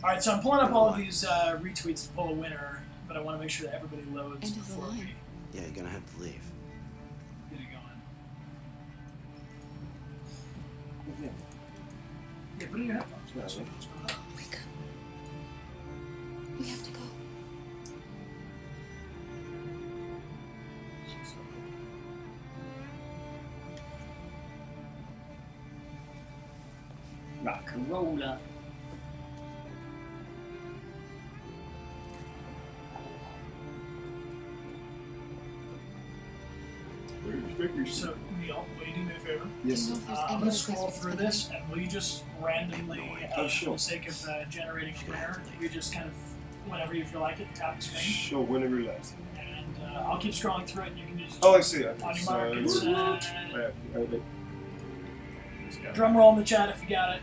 C: All right, so I'm pulling up all of these retweets to pull a winner, but I want to make sure that everybody loads
K: End of the
C: before we
K: line.
J: Yeah, you're gonna have to leave.
C: get it going.
E: Yeah.
C: Yeah, put in your headphones.
E: Yeah,
K: Wake up. We have to go.
D: Rock and roller.
C: So, Neil, will you do me a favor?
E: Yes.
C: I'm going to scroll through this, and will you just randomly,
E: Oh, sure.
C: for the sake of generating a winner, you just kind of, whenever you feel like it, tap the screen.
E: Sure, winner roulette.
C: And I'll keep scrolling through it, and you can just...
E: Oh, I see. Okay,
C: on your
E: so...
C: mark, it's,
E: okay.
C: drum roll in the chat if you got it.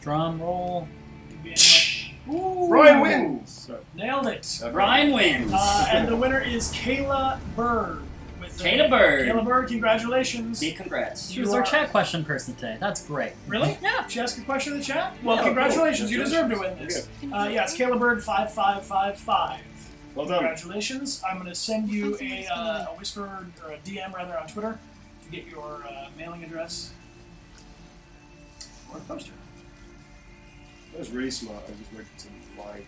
G: Drum roll.
C: Could be anyone. Ooh,
E: Brian wins!
C: Nailed it.
D: Brian wins.
C: And the winner is Kayla Bird.
D: Kayla Bird.
C: Kayla Bird, congratulations.
D: Big congrats.
G: She was our chat question person today. That's great.
C: Really? Yeah. She asked a question in the chat? Well,
G: Yeah,
C: congratulations.
E: cool.
C: You deserve to win this. Yeah, it's Kayla Bird 5555.
E: Well done.
C: Congratulations. I'm going to send you a whisper, or a DM rather, on Twitter to get your mailing address for the poster.
E: That was really smart. I just waited to lie.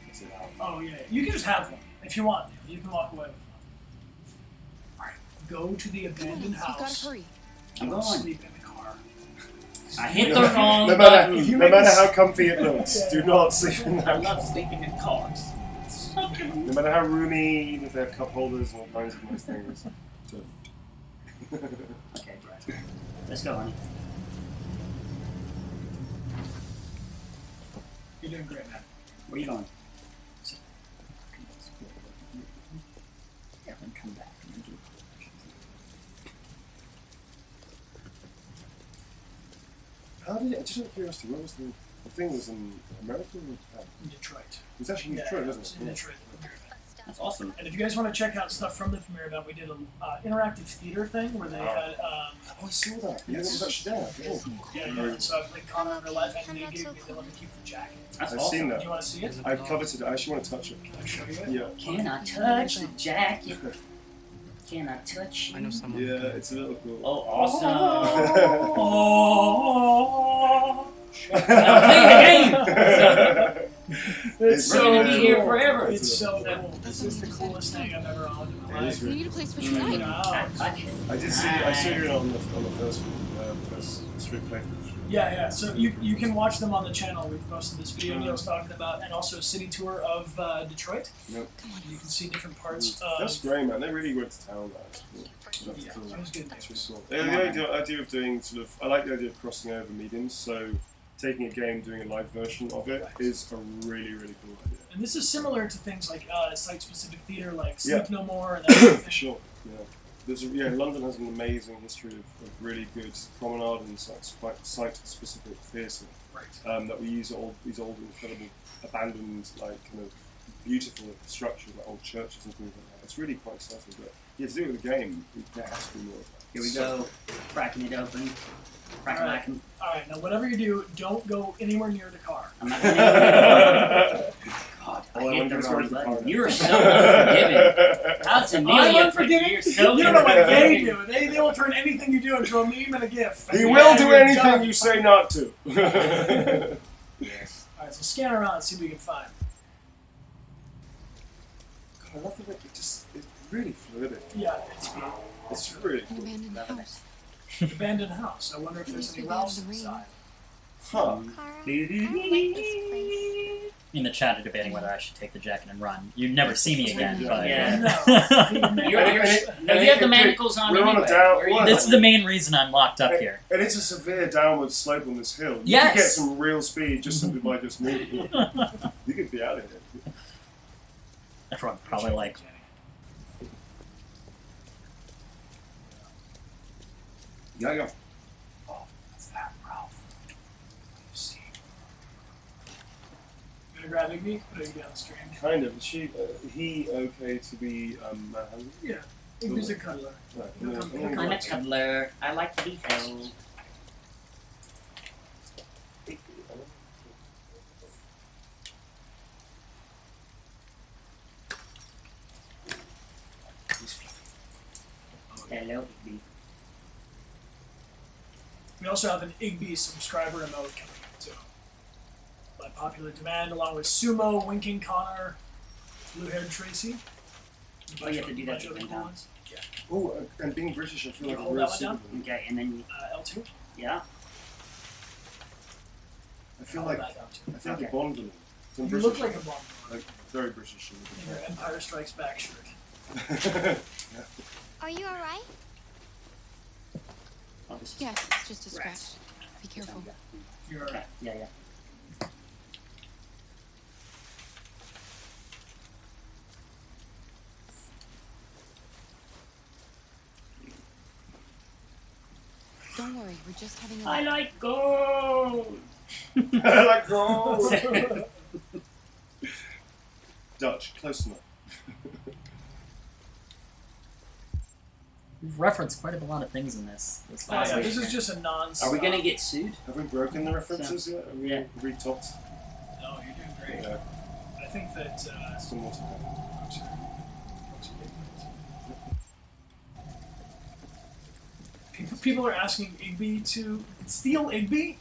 E: That's allowed.
C: Oh, yeah. You can just have one if you want. You can walk away with one. Alright. Go to the abandoned house.
K: You gotta hurry.
D: I'm going.
C: Sleep in the car.
D: I hit the wrong
E: No
D: button.
E: matter how comfy it looks, do not sleep in
D: I
E: that
D: love
E: car.
D: sleeping in cars.
E: No matter how roomy, even if they have cup holders and all kinds of nice things. So.
D: Okay, right. Let's go, honey.
C: You're doing great, man.
D: Where are you going?
G: Yeah, then come back.
E: How did it, just out of curiosity, where was the thing was in America or Japan?
C: In Detroit.
E: It was actually in Detroit, wasn't it?
C: In Detroit. the premiere event.
D: That's awesome.
C: And if you guys want to check out stuff from the premiere event, we did an interactive theater thing where they had.
E: Oh, I saw that. Yeah, it was actually there.
C: Yeah. So I played Connor in real life, and they gave me, they let me keep the jacket.
D: That's
E: I've
D: awesome.
E: seen
C: Do
E: that.
C: you want to see it?
E: I've coveted it. I actually want to touch it.
C: Can I show you it?
E: Yeah.
D: Can I touch the jacket? Can I touch you?
M: I know someone.
E: Yeah, it's a little cool.
D: Oh, awesome.
C: Oh.
D: Now play the game.
C: It's
D: We're gonna be
C: cool.
D: here forever.
C: It's so cool. This is the coolest thing I've ever owned in my life.
K: We need a place for tonight.
C: Wow.
E: I did see. I saw it on the first stream playthrough.
C: Yeah. So you can watch them on the channel. We've posted this video Neil's talking about, and also a city tour of Detroit.
E: Yep.
C: You can see different parts of.
E: That's great, man. They really went to town. That's cool. That's
C: Yeah,
E: cool.
C: it was good.
E: That's really cool. Yeah, the idea of doing sort of, I like the idea of crossing over mediums. So taking a game, doing a live version of it is a really, really cool idea.
C: And this is similar to things like site-specific theater, like Sleep
E: Yeah.
C: No More, and that sort of thing.
E: Sure. Yeah. London has an amazing history of really good promenade and site-specific theatre.
C: Right.
E: That we use these old, incredible, abandoned, like kind of beautiful structures, like old churches and things like that. It's really quite exciting. But yeah, to do it with a game, there has to be more of that.
D: Here we go. Cracking it open. Cracking
C: All right. Now, whatever you do, don't go anywhere near the car.
D: I'm not gonna. God, I hit the wrong button. You're so unforgiving. That's a
C: I'm
D: million.
C: unforgiving.
D: You're so
C: You don't know what they
D: unforgiving.
C: do. They will turn anything you do into a meme and a GIF.
E: He
C: And
E: will do
C: you're
E: anything
C: done.
E: you say not to.
D: Yes.
C: All right, so scan around and see what we can find.
E: God, I love the way it's really fluid.
C: Yeah, it's good.
E: It's really
K: An
E: cool.
K: abandoned house.
C: Abandoned house. I wonder if there's any Ralphs inside.
E: Huh.
G: In the chat are debating whether I should take the jacket and run. You'd never see me again, but
C: No.
D: You have the manacles on
E: We're on a
D: anyway.
E: down-
D: Where are you
G: this is
D: going?
G: the main reason I'm locked up here.
E: And it's a severe downward slope on this hill. You
G: Yes.
E: could get some real speed just simply by just moving. You could be out of here.
G: Everyone's probably like,
E: Yeah.
C: Oh, what's that, Ralph? See. You gonna grab Igby? Put Igby on the stream.
E: Kind of. Is he okay to be manhandled?
C: Yeah. Igby's a cuddler.
E: Right.
D: I'm a cuddler. I like to be held. Hello, Igby.
C: We also have an Igby subscriber emote coming up too. By popular demand, along with Sumo, Winking Connor, Blue-haired Tracy.
D: Oh, you have to do that
C: Bunch of other
D: thing
C: cool
D: now.
C: ones. Yeah.
E: Oh, and being British, I feel
C: You
E: like
C: hold
E: a real
C: that one down?
E: superman.
D: Okay, and then
C: L2.
D: yeah.
E: I feel like
C: that up to.
E: I feel like
C: Okay.
E: a Bond villain. Some
C: You
E: British
C: look like a
E: villain.
C: Bond
E: Like very British.
C: in your Empire Strikes Back shirt.
E: Yeah.
L: Are you alright?
G: Oh, this is
K: Yeah, it's just a scratch.
G: Rats.
K: Be careful.
C: You're
G: Okay.
C: alright.
G: Yeah.
K: Don't worry, we're just having a
G: I like gold.
E: I like gold. Dutch, close enough.
G: We've referenced quite a lot of things in this.
C: Oh, yeah, this is just a non-stop.
G: Are we gonna get sued?
E: Have we broken the references yet? Have we,
G: Yeah.
E: have we topped?
C: No, you're doing great.
E: Yeah.
C: I think that.
E: Some more to go.
C: People are asking Igby to steal Igby.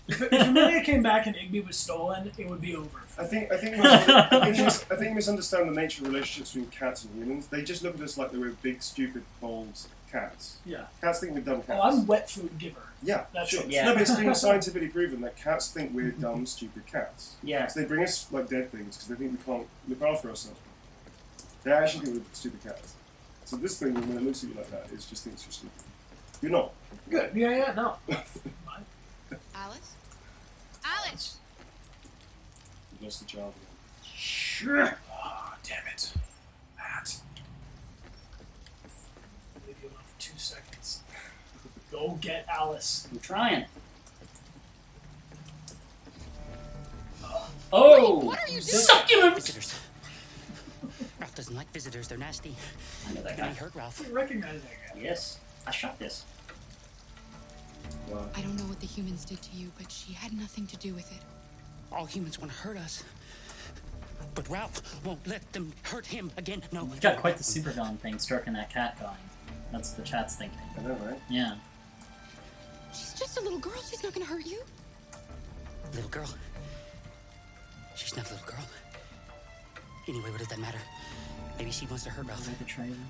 C: If Amelia came back and Igby was stolen, it would be over.
E: I think you misunderstand the nature of relationships between cats and humans. They just look at us like they were big, stupid, bold cats.
C: Yeah.
E: Cats think we're dumb cats.
C: Oh, I'm wet food giver.
E: Yeah,
C: That's
E: sure.
C: it.
G: Yeah.
E: No, but it's been scientifically proven that cats think we're dumb, stupid cats.
G: Yeah.
E: So they bring us like dead things because they think we can't look after ourselves. They actually think we're stupid cats. So this thing, when it looks at you like that, it just thinks you're stupid. You're not.
C: Good. Yeah, no.
K: Alice? Alice!
E: You lost the child again.
C: Sure. Oh, damn it. Matt. I'll leave you alone for 2 seconds. Go get Alice.
G: I'm trying. Oh!
K: What are you doing?
G: Succulent!
M: Visitors. Ralph doesn't like visitors. They're nasty.
G: I know that
M: And
G: guy.
M: he hurt Ralph.
C: You recognize that guy.
G: Yes, I shot this.
E: Wow.
K: I don't know what the humans did to you, but she had nothing to do with it.
M: All humans want to hurt us. But Ralph won't let them hurt him again. No.
G: We've got quite the supervillain thing stroking that cat going. That's what the chat's thinking.
E: I know, right?
G: Yeah.
K: She's just a little girl. She's not gonna hurt you.
M: Little girl. She's not a little girl. Anyway, what does that matter? Maybe she wants to hurt Ralph.
G: Did I betray them?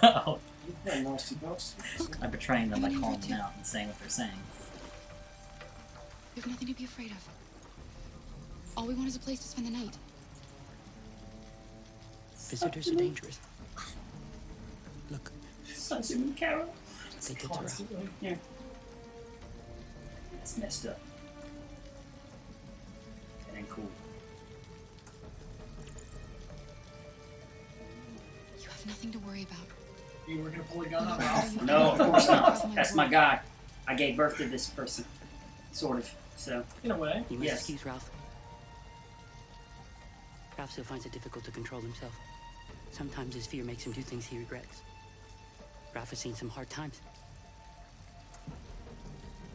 G: Oh,
E: You're a nasty bastard.
G: I'm betraying them by calling them out and saying what they're saying.
K: We have nothing to be afraid of. All we want is a place to spend the night.
M: Visitors are dangerous. Look,
G: Sunset and Carol.
M: they did to Ralph.
C: Constantly.
G: Yeah. That's messed up. That ain't cool.
K: You have nothing to worry about.
C: You were going to pull a gun on Ralph?
G: No, of course not. That's my guy. I gave birth to this person. Sort of. So,
C: In a way.
M: You must
G: Yes.
M: excuse Ralph. Ralph still finds it difficult to control himself. Sometimes his fear makes him do things he regrets. Ralph has seen some hard times.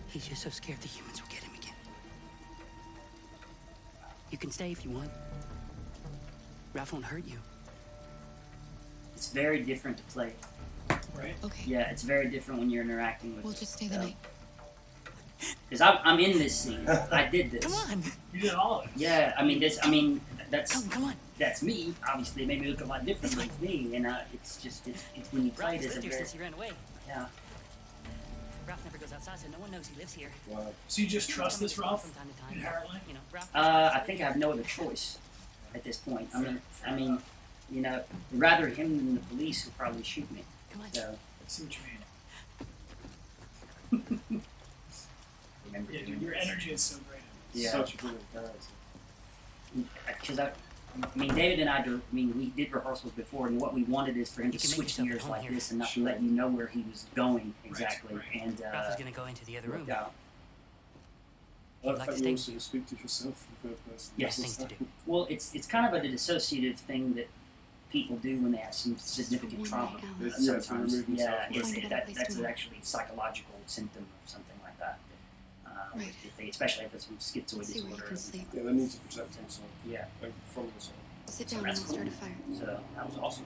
M: He's just so scared the humans will get him again. You can stay if you want. Ralph won't hurt you.
G: it's very different to play.
C: Right?
K: Okay.
G: Yeah, it's very different when you're interacting with
K: We'll just stay the night.
G: Because I'm in this scene. I did this.
M: Come on!
C: You did all of it.
G: Yeah, that's
M: Come on!
G: that's me. Obviously, it made me look a lot different than me, and it's when you play
M: Ralph's
G: it as a
M: lived here
G: very
M: since he ran away.
G: yeah.
M: Ralph never goes outside, so no one knows he lives here.
E: Wow.
C: So you just trust this Ralph?
M: From time to time.
C: Inherently?
M: You know, Ralph.
G: I think I have no other choice at this point. I mean, you know, rather him than the police who probably shoot me.
M: Come on.
G: So
C: I see what you mean.
G: remember
C: Yeah,
G: doing
C: dude, your
G: this.
C: energy is so great.
G: Yeah.
E: Such a brilliant character.
G: Because I mean, David and I, we did rehearsals before, and what we wanted is for him
M: You
G: to
M: can make
G: switch
M: yourself at
G: gears
M: home
G: like
M: here.
G: this and not
E: Sure.
G: let you know where he was going exactly.
C: right.
G: And
M: Ralph is gonna go into the other room.
G: worked out.
E: I like
M: like
E: the
M: to
E: fact you
M: stay-
E: also speak to yourself in third person.
G: Yes.
M: Things to do.
G: Well, it's kind of a dissociative thing that people do when they have some significant
K: One
G: trauma.
K: night,
E: Alice.
K: Alice.
E: Yeah, to
G: Sometimes,
E: remove
G: yeah,
E: themselves.
G: it's,
K: Find another place
G: that's
K: to live.
G: actually a psychological symptom of something like that.
K: Right.
G: If they, especially if it's some schizoid
K: See where you
G: disorder.
K: can sleep.
E: Yeah, they need to protect themselves
G: Yeah,
E: from themselves.
K: Sit
G: So
K: down and
G: that's
K: I'll start a
G: cool.
K: fire.
G: so that was awesome.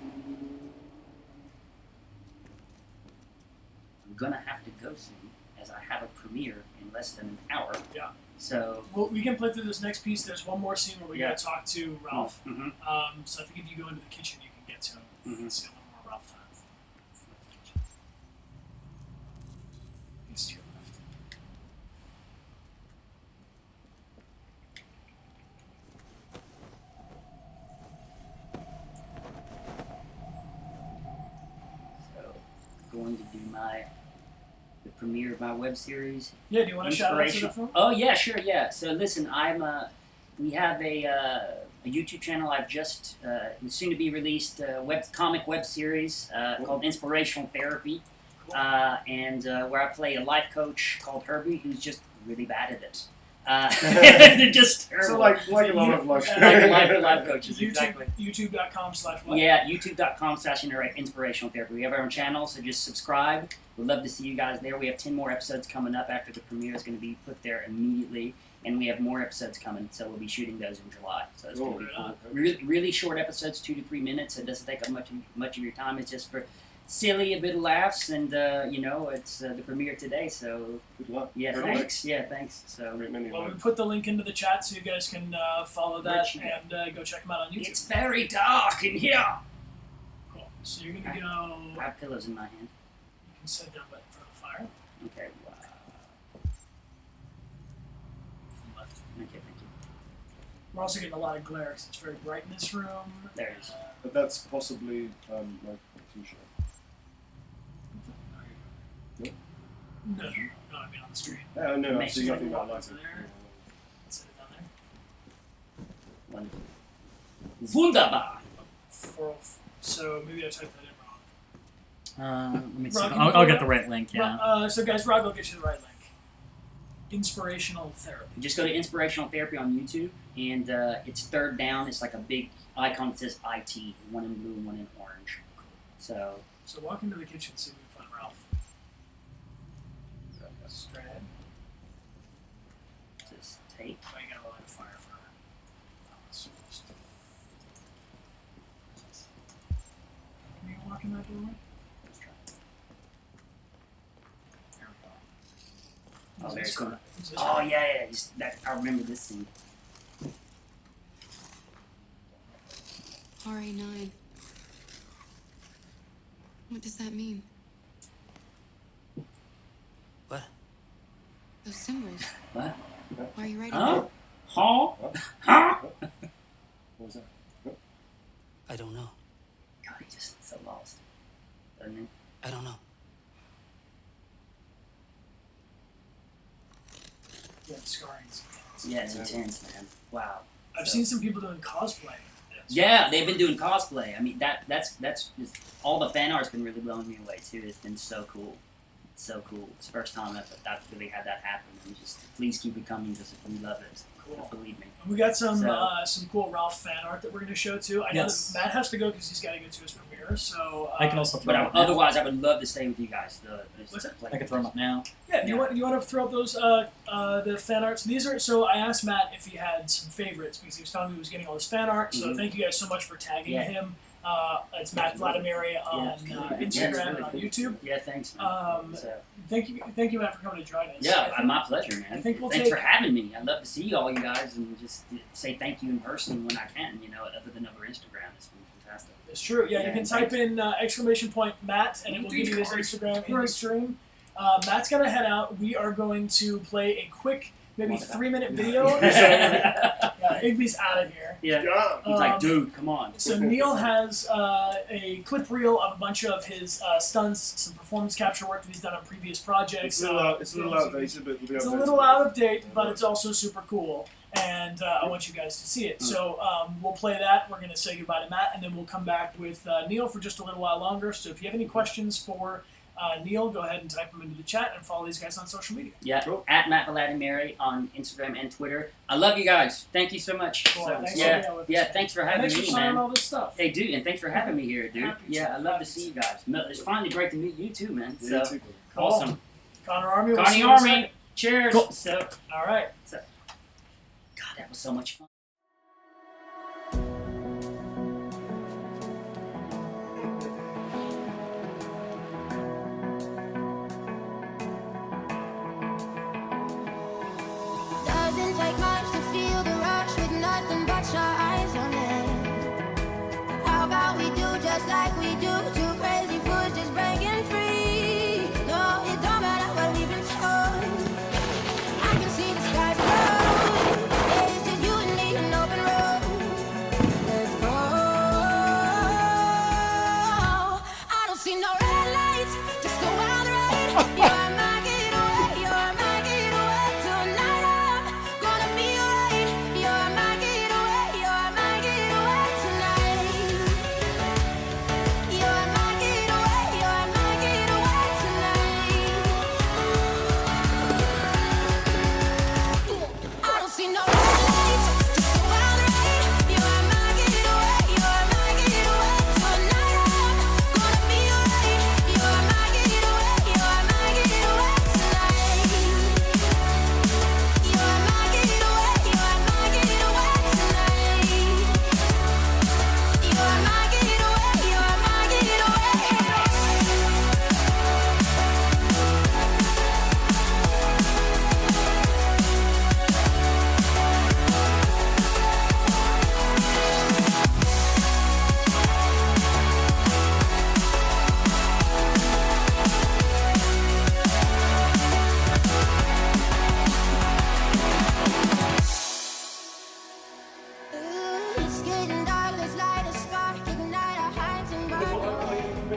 G: I'm gonna have to go soon, as I have a premiere in less than an hour.
C: Yeah.
G: So.
C: Well, we can play through this next piece. There's one more scene where we
G: Yeah.
C: gotta talk to Ralph.
G: Mhm.
C: So I think if you go into the kitchen, you can get to him. You can
G: Mhm.
C: see a little more Ralph time. He's to your left.
D: going to do the premiere of my web series.
C: Yeah, do you want to shout out to the film?
D: Oh yeah, sure, yeah. So listen, we have a YouTube channel. I've just soon to be released comic web series called Inspirational Therapy, and where I play a life coach called Herbie, who's just really bad at it. They're just terrible.
E: So like a lot of life
D: life coaches,
C: YouTube,
D: exactly.
C: YouTube.com/what?
D: Yeah, youtube.com/inspirational therapy. We have our own channel, so just subscribe. We'd love to see you guys there. We have 10 more episodes coming up after the premiere is going to be put there immediately. And we have more episodes coming, so we'll be shooting those in July. So it's going to be cool. Really short episodes, 2 to 3 minutes. So it doesn't take up much of your time. It's just for silly, a bit of laughs, and it's the premiere today. So
E: good luck.
D: Yeah, thanks. Yeah, thanks. So
C: well, we put the link into the chat so you guys can follow that and go check them out on YouTube.
D: It's very dark in here.
C: Cool. So you're gonna go.
D: I have pillows in my hand.
C: You can sit down right in front of the fire.
D: Okay. Wow. Okay, thank you.
C: We're also getting a lot of glare because it's very bright in this room.
D: There it is.
E: But that's possibly my t-shirt.
C: No, I mean on the screen.
E: Yeah, no, I'm seeing nothing about lighting.
C: Set it down there.
D: Wonderful. Wunderbar.
C: So maybe I typed that in wrong.
G: Let me see. I'll get the right link, yeah.
C: So guys, Rod will get you the right link. Inspirational Therapy.
D: Just go to Inspirational Therapy on YouTube, and it's third down. It's like a big icon that says IT, one in blue and one in orange. So
C: walk into the kitchen, see if we can find Ralph. Straight ahead.
D: Just take.
C: Oh, you gotta light a fire for her. Can you walk in that doorway?
D: Let's try.
C: There we go.
D: Oh, there's cool. Oh yeah. I remember this scene.
K: RA9. What does that mean?
M: What?
K: Those symbols.
D: What?
K: Why are you writing
D: Huh?
K: them?
D: Huh? Huh?
E: What was that?
M: I don't know.
D: God, he just so lost. Doesn't he?
M: I don't know.
C: Yeah, the scarring's intense.
D: Yeah, it's intense, man. Wow.
C: I've seen some people doing cosplay.
D: Yeah, they've been doing cosplay. I mean, that's just, all the fan art's been really blowing me away too. It's been so cool. It's so cool. It's the first time I've really had that happen. And just please keep it coming because we love it.
C: Cool.
D: Believe me.
C: We got some cool Ralph fan art that we're going to show too. I know that Matt has to go because he's got to go to his premiere. So
G: I can also throw them up
D: otherwise, I would love to stay with you guys.
C: What's that?
G: I can throw them up now.
C: Yeah. Do you want to throw up those the fan arts? These are so. I asked Matt if he had some favorites because he was telling me he was getting all this fan art. So thank you guys so much for tagging him. It's Matt Vladimiery on Instagram and on YouTube.
D: Yeah, thanks.
C: Thank you, Matt, for coming to join us.
D: Yeah, my pleasure, man.
C: I think
D: Thanks for having me. I'd love to see all you guys and just say thank you in person when I can. Other than over Instagram, it's been fantastic.
C: It's true. Yeah, you can type in !Matt and it will give you his Instagram in the stream. Matt's gonna head out. We are going to play a quick, maybe 3-minute video. Igby's out of here.
D: Yeah. He's like, dude, come on.
C: So Neil has a clip reel of a bunch of his stunts, some performance capture work that he's done on previous projects.
E: It's a little outdated, but
C: it's a little out of date, but it's also super cool. And I want you guys to see it. So we'll play that. We're going to say goodbye to Matt, and then we'll come back with Neil for just a little while longer. So if you have any questions for Neil, go ahead and type them into the chat and follow these guys on social media.
D: Yeah, cool. At Matt Vladimiery on Instagram and Twitter. I love you guys. Thank you so much.
C: Cool.
D: So,
C: thanks
D: thanks for having me,
C: thanks for signing
D: man.
C: all this stuff.
D: Hey, dude, and thanks for having me here, dude. I love to see you guys. It's finally great to meet you too, man.
E: Yeah,
D: so,
E: you too.
C: Cool.
D: Awesome.
C: Connor Army.
D: Connie Army. Cheers.
C: Cool.
D: So,
C: all right.
D: So, God, that was so much fun.
L: Doesn't take much to feel the rush with nothing but your eyes on it. How about we do just like we do? Two crazy fools just breaking free. No, it don't matter what we've been told. I can see the skies above. It's just you and me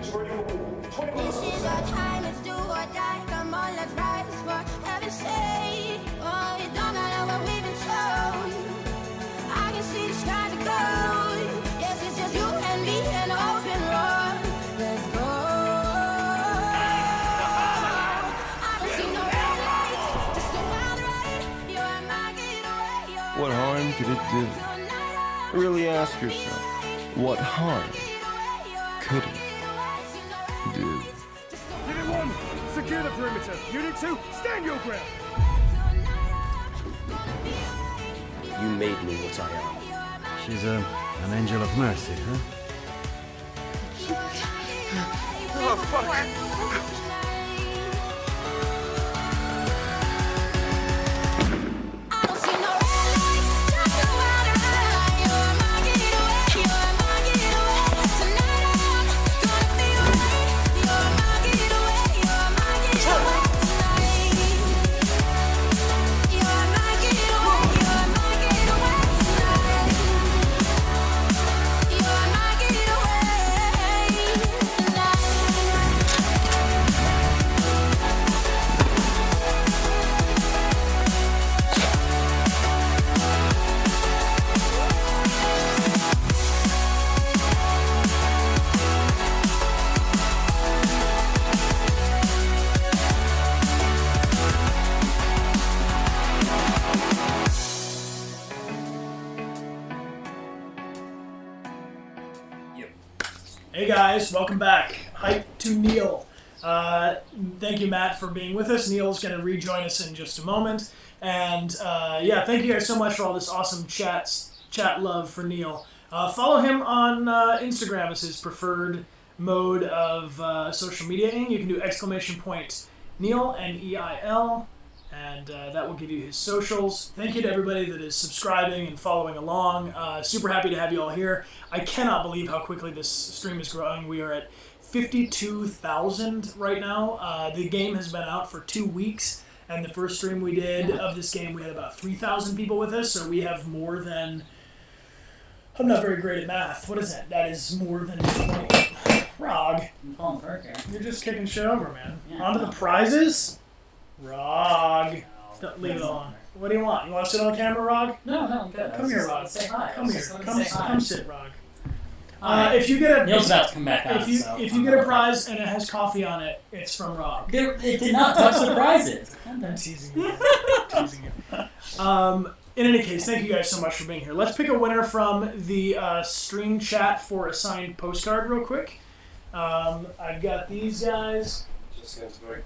L: This is our time, it's do or die. Come on, let's rise for heaven's sake. Oh, it don't matter what we've been told. I can see the skies are gold. Yes, it's just you and me and an open road. Let's go. I don't see no red lights, just a wild ride. You are my getaway.
N: What harm could it do? Really ask yourself, what harm could it do?
H: Unit 1, secure the perimeter. Unit 2, stand your ground.
O: You made me what I am.
P: She's an angel of mercy, huh?
H: Oh, fuck.
C: Hey guys, welcome back. Hype to Neil. Thank you, Matt, for being with us. Neil's going to rejoin us in just a moment. And yeah, thank you guys so much for all this awesome chat love for Neil. Follow him on Instagram as his preferred mode of social mediaing. You can do !Neil, N-E-I-L, and that will give you his socials. Thank you to everybody that is subscribing and following along. Super happy to have you all here. I cannot believe how quickly this stream is growing. We are at 52,000 right now. The game has been out for 2 weeks, and the first stream we did of this game, we had about 3,000 people with us, so we have more than... I'm not very great at math. What is that? That is more than 20... Rog. You're just kicking shit over, man.
G: Yeah,
C: On to the prizes? Rog. Don't leave it alone. What do you want? You want to sit on the camera, Rog?
G: No, I'm good.
C: Come here, Rog.
G: Say hi.
C: Come here. Come sit, Rog.
G: Hi.
C: If you get a
G: Neil's about to come back out,
C: if you get a prize and it has coffee on it, it's from Rog.
G: It did not touch the prizes.
C: I'm teasing you. Teasing you. In any case, thank you guys so much for being here. Let's pick a winner from the stream chat for a signed postcard real quick. I've got these guys.
E: Just going to vote.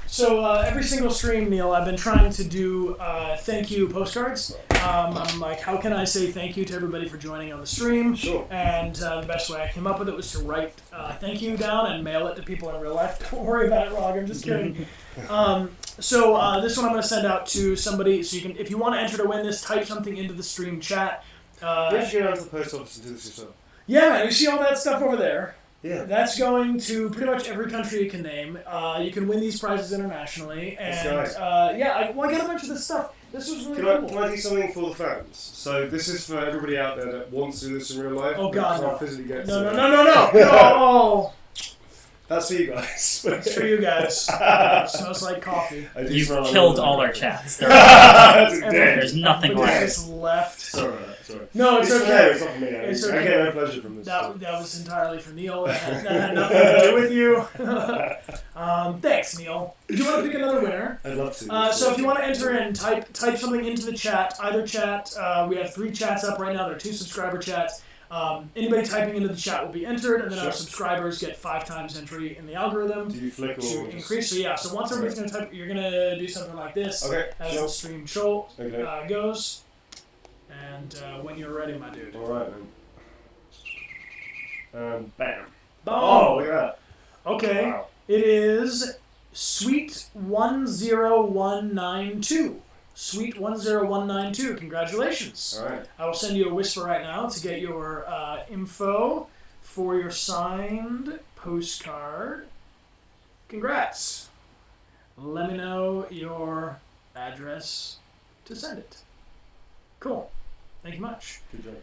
C: So every single stream, Neil, I've been trying to do thank you postcards. I'm like, how can I say thank you to everybody for joining on the stream?
E: Sure.
C: And the best way I came up with it was to write thank you down and mail it to people in real life. Don't worry about it, Rog. I'm just kidding. So this one I'm going to send out to somebody. So you can, if you want to enter to win this, type something into the stream chat.
E: You have to go down to the post office and do this yourself.
C: Yeah, you see all that stuff over there?
E: Yeah.
C: That's going to pretty much every country you can name. You can win these prizes internationally. And
E: That's nice.
C: yeah, I got a bunch of this stuff. This was really cool.
E: Can I do something for the fans? So this is for everybody out there that wants to do this in real life.
C: Oh God,
E: can't
C: no.
E: physically get
C: No,
E: to
C: no,
E: it.
C: no, no, no, no.
E: That's for you guys.
C: It's for you guys. It smells like coffee.
G: You've killed all our chats. There's nothing
C: just left.
E: Sorry.
C: No, it's okay.
E: Okay. It's not for me.
C: It's
E: I
C: okay.
E: get no pleasure from this.
C: That was entirely for Neil. That had nothing to do with you. Thanks, Neil. Do you want to pick another winner?
E: I'd love to.
C: So if you want to enter in, type something into the chat. Either chat. We have 3 chats up right now. There are 2 subscriber chats. Anybody typing into the chat will be entered, and then our subscribers get 5 times entry in the algorithm
E: Do you flick
C: to
E: or
C: increase. So yeah, so once everybody's going to type, you're going to do something like this as the stream goes. And when you're ready, my dude.
E: Alright, man. Bam.
C: Oh,
E: look at that.
C: Okay.
E: Wow.
C: It is Sweet 10192. Sweet 10192. Congratulations.
E: All right.
C: I will send you a whisper right now to get your info for your signed postcard. Congrats. Let me know your address to send it. Cool. Thank you much.
E: Good job.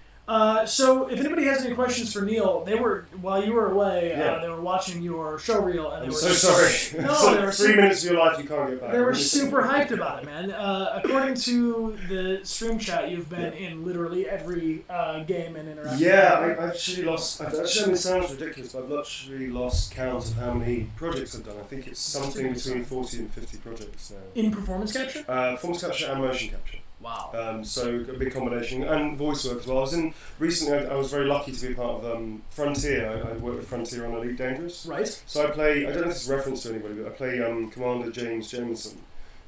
C: So, if anybody has any questions for Neil, they were while you were away.
E: Yeah.
C: They were watching your show reel, and they
E: I'm
C: were
E: so sorry.
C: No, they were
E: 3 minutes of your life you can't get back.
C: They were super hyped about it, man. According to the stream chat, you've been in literally every game and interaction.
E: Yeah, I've actually lost. It sounds ridiculous, but I've literally lost count of how many projects I've done. I think it's something between 40 and 50 projects now.
C: In performance capture?
E: Performance capture and motion capture.
C: Wow.
E: So a big combination, and voice work as well. Recently I was very lucky to be part of Frontier. I worked with Frontier on Elite Dangerous.
C: Right.
E: So I play, I don't know if it's a reference to anybody, but I play Commander James Jameson,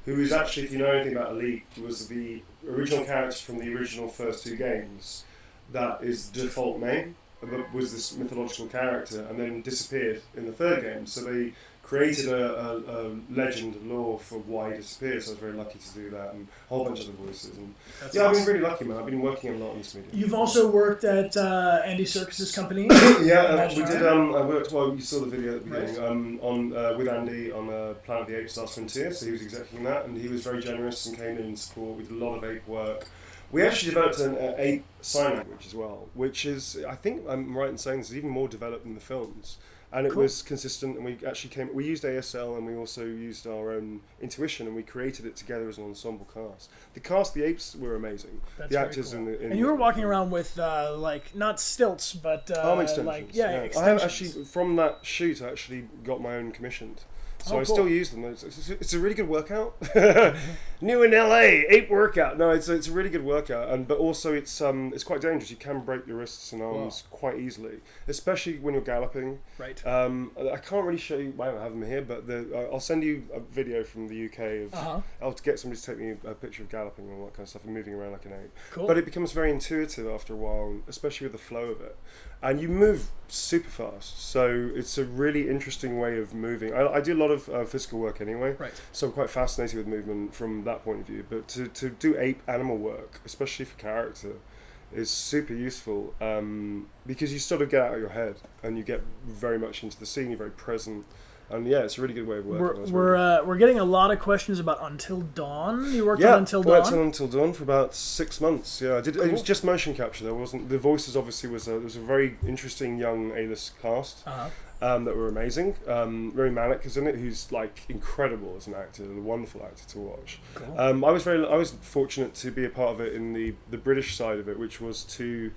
E: who is actually, if you know anything about Elite, was the original character from the original first 2 games. That is the default name, but was this mythological character, and then disappeared in the 3rd game. So they created a legend, a lore for why he disappeared, so I was very lucky to do that, and a whole bunch of other voices. And
C: That's
E: yeah, I've
C: awesome.
E: been really lucky, man. I've been working a lot on this medium.
C: You've also worked at Andy Serkis's company.
E: Yeah, we did. I worked. Well, you saw the video at the beginning. On with Andy on Planet of the Apes: Last Frontier. So he was executing that, and he was very generous and came in and support. We did a lot of ape work. We actually developed an ape sign language as well, which is, I think I'm right in saying this, is even more developed than the films. And it was consistent, and we actually we used ASL, and we also used our own intuition, and we created it together as an ensemble cast. The apes were amazing.
C: That's
E: the
C: very
E: actors
C: cool.
E: and
C: you were walking around with like not stilts, but
E: arm extensions.
C: like extensions.
E: I have actually, from that shoot, I actually got my own commissioned. So I still use them. It's a really good workout. New in LA, ape workout. No, it's a really good workout, but also it's quite dangerous. You can break your wrists and arms quite easily, especially when you're galloping.
C: Right.
E: I can't really show you. I don't have them here, but I'll send you a video from the UK of. I'll get somebody to take me a picture of galloping and all that kind of stuff and moving around like an ape.
C: Cool.
E: But it becomes very intuitive after a while, especially with the flow of it. And you move super fast, so it's a really interesting way of moving. I do a lot of physical work anyway,
C: right.
E: So I'm quite fascinated with movement from that point of view. But to do ape animal work, especially for character, is super useful because you sort of get out of your head and you get very much into the scene. You're very present. And yeah, it's a really good way of working.
C: We're getting a lot of questions about Until Dawn. You worked on Until Dawn?
E: I worked on Until Dawn for about 6 months. Yeah, I did. Cool. It was just motion capture. There wasn't. The voices obviously was a very interesting young A-list cast that were amazing. Very Malik is in it, who's like incredible as an actor, a wonderful actor to watch.
C: Cool.
E: I was fortunate to be a part of it in the British side of it, which was to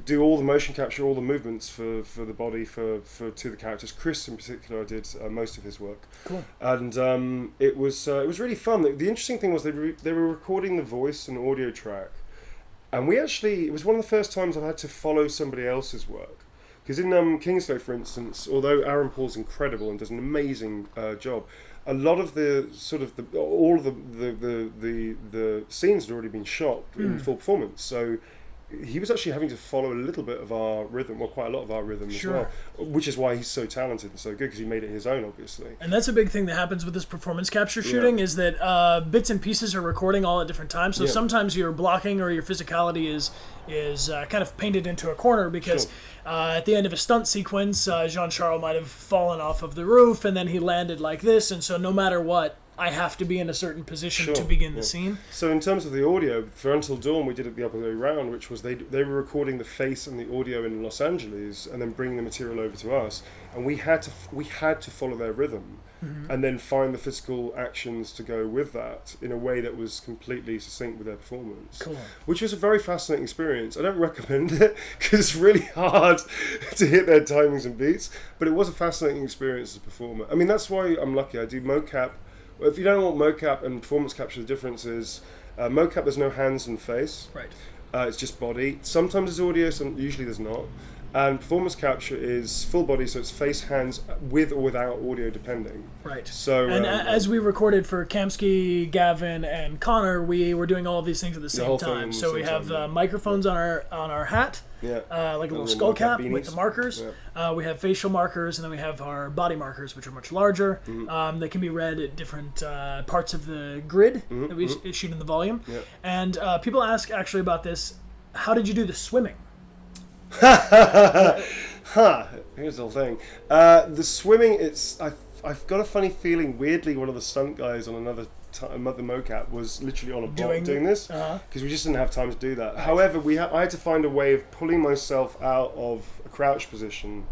E: do all the motion capture, all the movements for the body for the characters. Chris in particular, I did most of his work.
C: Cool.
E: And it was really fun. The interesting thing was they were recording the voice and audio track, and it was one of the first times I've had to follow somebody else's work. Because in Kingsglaive, for instance, although Aaron Paul's incredible and does an amazing job, a lot of the scenes had already been shot in full performance. So he was actually having to follow a little bit of our rhythm, well, quite a lot of our rhythm as well, which is why he's so talented and so good, because he made it his own, obviously.
C: And that's a big thing that happens with this performance capture shooting is that bits and pieces are recording all at different times. So sometimes your blocking or your physicality is kind of painted into a corner because at the end of a stunt sequence, Jean-Charles might have fallen off of the roof and then he landed like this, and so no matter what, I have to be in a certain position to begin the scene.
E: So in terms of the audio, for Until Dawn, we did it the other way around, which was they were recording the face and the audio in Los Angeles and then bringing the material over to us, and we had to follow their rrhythm and then find the physical actions to go with that in a way that was completely succinct with their performance.
C: Cool.
E: Which was a very fascinating experience. I don't recommend it because it's really hard to hit their timings and beats, but it was a fascinating experience as a performer. I mean, that's why I'm lucky. I do mocap. If you don't know what mocap and performance capture, the difference is mocap, there's no hands and face.
C: Right.
E: It's just body. Sometimes there's audio, usually there's not. And performance capture is full body, so it's face, hands, with or without audio, depending.
C: Right.
E: So,
C: and as we recorded for Kamski, Gavin, and Connor, we were doing all of these things at the same time. So we have microphones on our hat, like a little skull cap with the markers. Yeah. We have facial markers, and then we have our body markers, which are much larger. They can be read at different parts of the grid that we shoot in the volume.
E: Yeah.
C: And people ask actually about this. How did you do the swimming?
E: Here's the whole thing. The swimming, I've got a funny feeling, weirdly, one of the stunt guys on another the mocap was literally on a block doing this because we just didn't have time to do that.
C: Right.
E: However, I had to find a way of pulling myself out of a crouch position.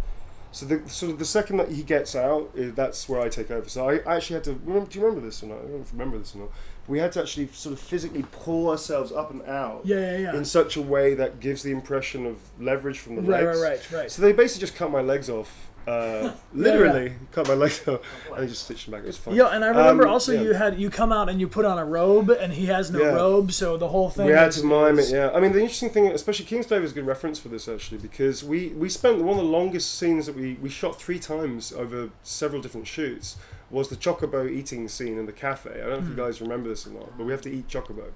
E: So the second that he gets out, that's where I take over. So I actually had to. Do you remember this or not? I don't know if you remember this or not. We had to actually sort of physically pull ourselves up and out in such a way that gives the impression of leverage from the legs.
C: Right.
E: So they basically just cut my legs off. Literally cut my legs off and they just stitched them back. It was fun.
C: Yeah, and I remember also you come out and you put on a robe and he has no robe, so the whole thing.
E: We had to mime it. Yeah, I mean the interesting thing, especially Kingsglaive is a good reference for this actually because we spent one of the longest scenes that we shot 3 times over several different shoots. Was the chocobo eating scene in the cafe. I don't know if you guys remember this or not, but we have to eat chocobo,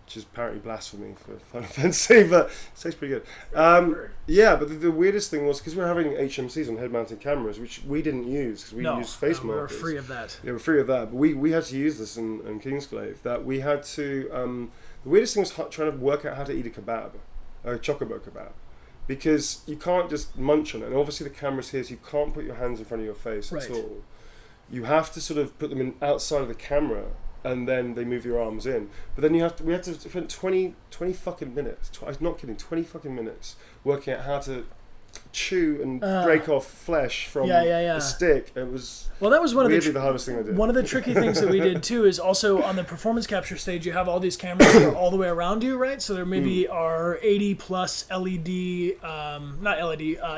E: which is apparently blasphemy for Final Fantasy, but it tastes pretty good. But the weirdest thing was, because we were having HMCs on head-mounted cameras, which we didn't use, because we used face markers.
C: We were free of that.
E: Yeah, we're free of that, but we had to use this in Kingsglaive, that we had to... the weirdest thing was trying to work out how to eat a kebab, a chocobo kebab. Because you can't just munch on it, and obviously the camera's here, so you can't put your hands in front of your face at all. You have to sort of put them in outside of the camera, and then they move your arms in. But then we had to spend 20 fucking minutes, I'm not kidding, 20 fucking minutes working out how to chew and break off flesh from a stick. It was
C: that was one of
E: the hardest thing I did.
C: One of the tricky things that we did too is also on the performance capture stage you have all these cameras that are all the way around you, right? So there maybe are 80 plus LED,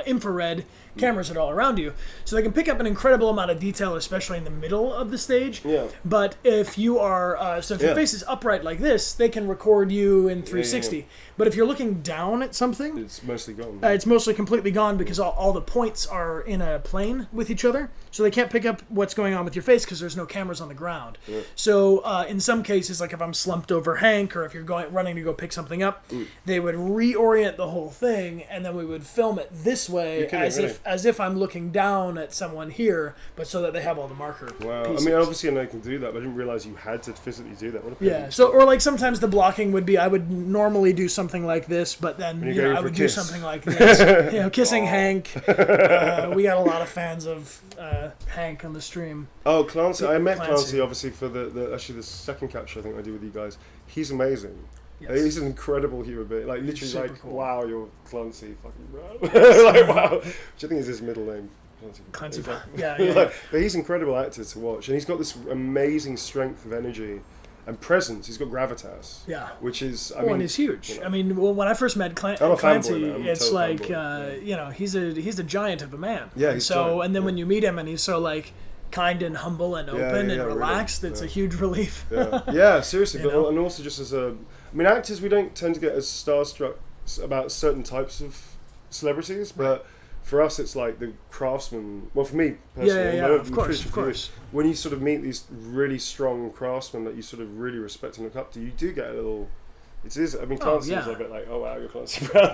C: infrared cameras that are all around you, so they can pick up an incredible amount of detail, especially in the middle of the stage.
E: Yeah.
C: But if you are if your face is upright like this, they can record you in 360. Yeah. But if you're looking down at something,
E: it's mostly gone.
C: It's mostly completely gone because all the points are in a plane with each other, so they can't pick up what's going on with your face because there's no cameras on the ground. Yeah. So in some cases, like if I'm slumped over Hank, or if you're running to go pick something up, they would reorient the whole thing, and then we would film it this way as if I'm looking down at someone here, but so that they have all the marker pieces.
E: I mean, obviously I know you can do that, but I didn't realize you had to physically do that. What a pain.
C: So, or like sometimes the blocking would be, I would normally do something like this, but then I would do something like this. Kissing Hank. We got a lot of fans of Hank on the stream.
E: Oh, Clancy. I met Clancy obviously for the second capture I think I did with you guys. He's amazing. Yes. He's an incredible human being. Like literally, cool. Wow, you're Clancy, fucking bro. Like wow, which I think is his middle name.
C: Clancy.
E: But he's an incredible actor to watch, and he's got this amazing strength of energy and presence. He's got gravitas. Yeah. Which is, I mean,
C: and he's huge. You know. I mean, when I first met Clancy, it's like he's a giant of a man.
E: Yeah. He's giant.
C: And then when you meet him, and he's so like kind and humble and open and relaxed, really. It's a huge relief.
E: Seriously. But and also just as actors, we don't tend to get as starstruck about certain types of celebrities, but for us, it's like the craftsman. Well, for me personally,
C: of course.
E: When you sort of meet these really strong craftsmen that you sort of really respect and look up to, you do get a little. It is. I mean, Clancy is a bit like, oh wow, you're Clancy Brown.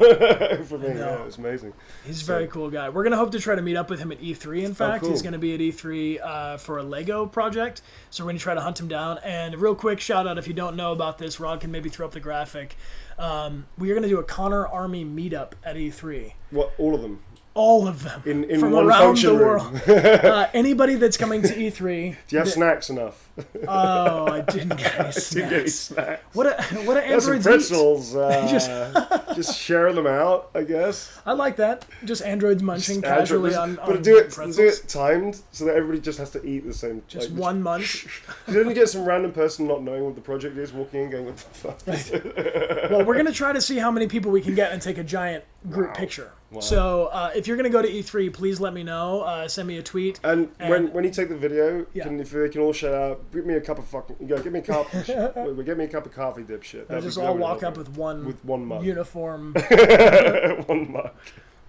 E: For me, it's amazing.
C: He's a very cool guy. We're gonna hope to try to meet up with him at E3. In fact, he's gonna be at E3 for a Lego project. So we're gonna try to hunt him down. And real quick shout out, if you don't know about this, Rod can maybe throw up the graphic. We are gonna do a Connor Army meetup at E3.
E: What? All of them?
C: All of them
E: in
C: from
E: one
C: around the
E: room.
C: world. Anybody that's coming to E3.
E: Do you have snacks enough?
C: Oh, I didn't get any snacks. What do androids
E: pretzels, eat? Just share them out, I guess.
C: I like that. Just androids munching casually on
E: But do it timed so that everybody just has to eat the same.
C: Just one munch.
E: You don't get some random person not knowing what the project is walking in going, what the fuck?
C: Right. Well, we're going to try to see how many people we can get and take a giant group picture. Wow. So if you're going to go to E3, please let me know. Send me a tweet.
E: And when you take the video, if they can all shout out, give me a cup of get me a cup of coffee, dipshit.
C: That'd just all walk up with one
E: mug.
C: Uniform.
E: One mug.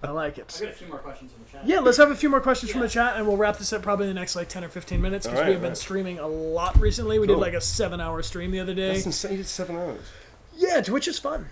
C: I like it.
G: I've got a few more questions from the chat.
C: Yeah, let's have a few more questions from the chat, and we'll wrap this up probably in the next 10 or 15 minutes, because we have been streaming a lot recently. We did like a 7-hour stream the other day.
E: That's insane. You did 7 hours.
C: Yeah, Twitch is fun.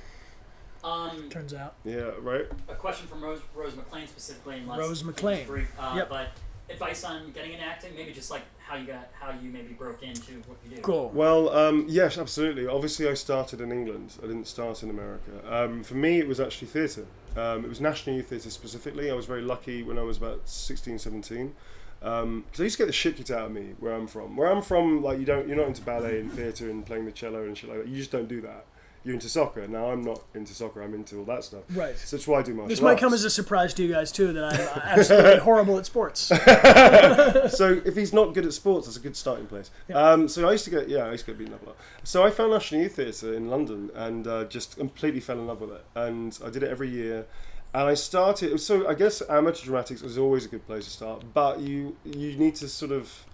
C: Turns out.
E: Yeah, right.
G: A question from Rose McLean specifically.
C: Rose McLean.
G: But advice on getting into acting, maybe just like how you maybe broke into what you do.
C: Cool.
E: Well, yes, absolutely. Obviously, I started in England. I didn't start in America. For me, it was actually theatre. It was National Youth Theatre specifically. I was very lucky when I was about 16, 17. Because I used to get the shit kicked out of me where I'm from. Where I'm from, like you're not into ballet and theatre and playing the cello and shit like that. You just don't do that. You're into soccer. Now I'm not into soccer. I'm into all that stuff.
C: Right.
E: So that's why I do martial
C: This might
E: arts.
C: come as a surprise to you guys too that I'm absolutely horrible at sports.
E: So if he's not good at sports, that's a good starting place.
C: Yeah.
E: So I used to get beaten up a lot. So I found National Youth Theatre in London and just completely fell in love with it. And I did it every year. And I started. So I guess amateur dramatics is always a good place to start, but you need to sort of.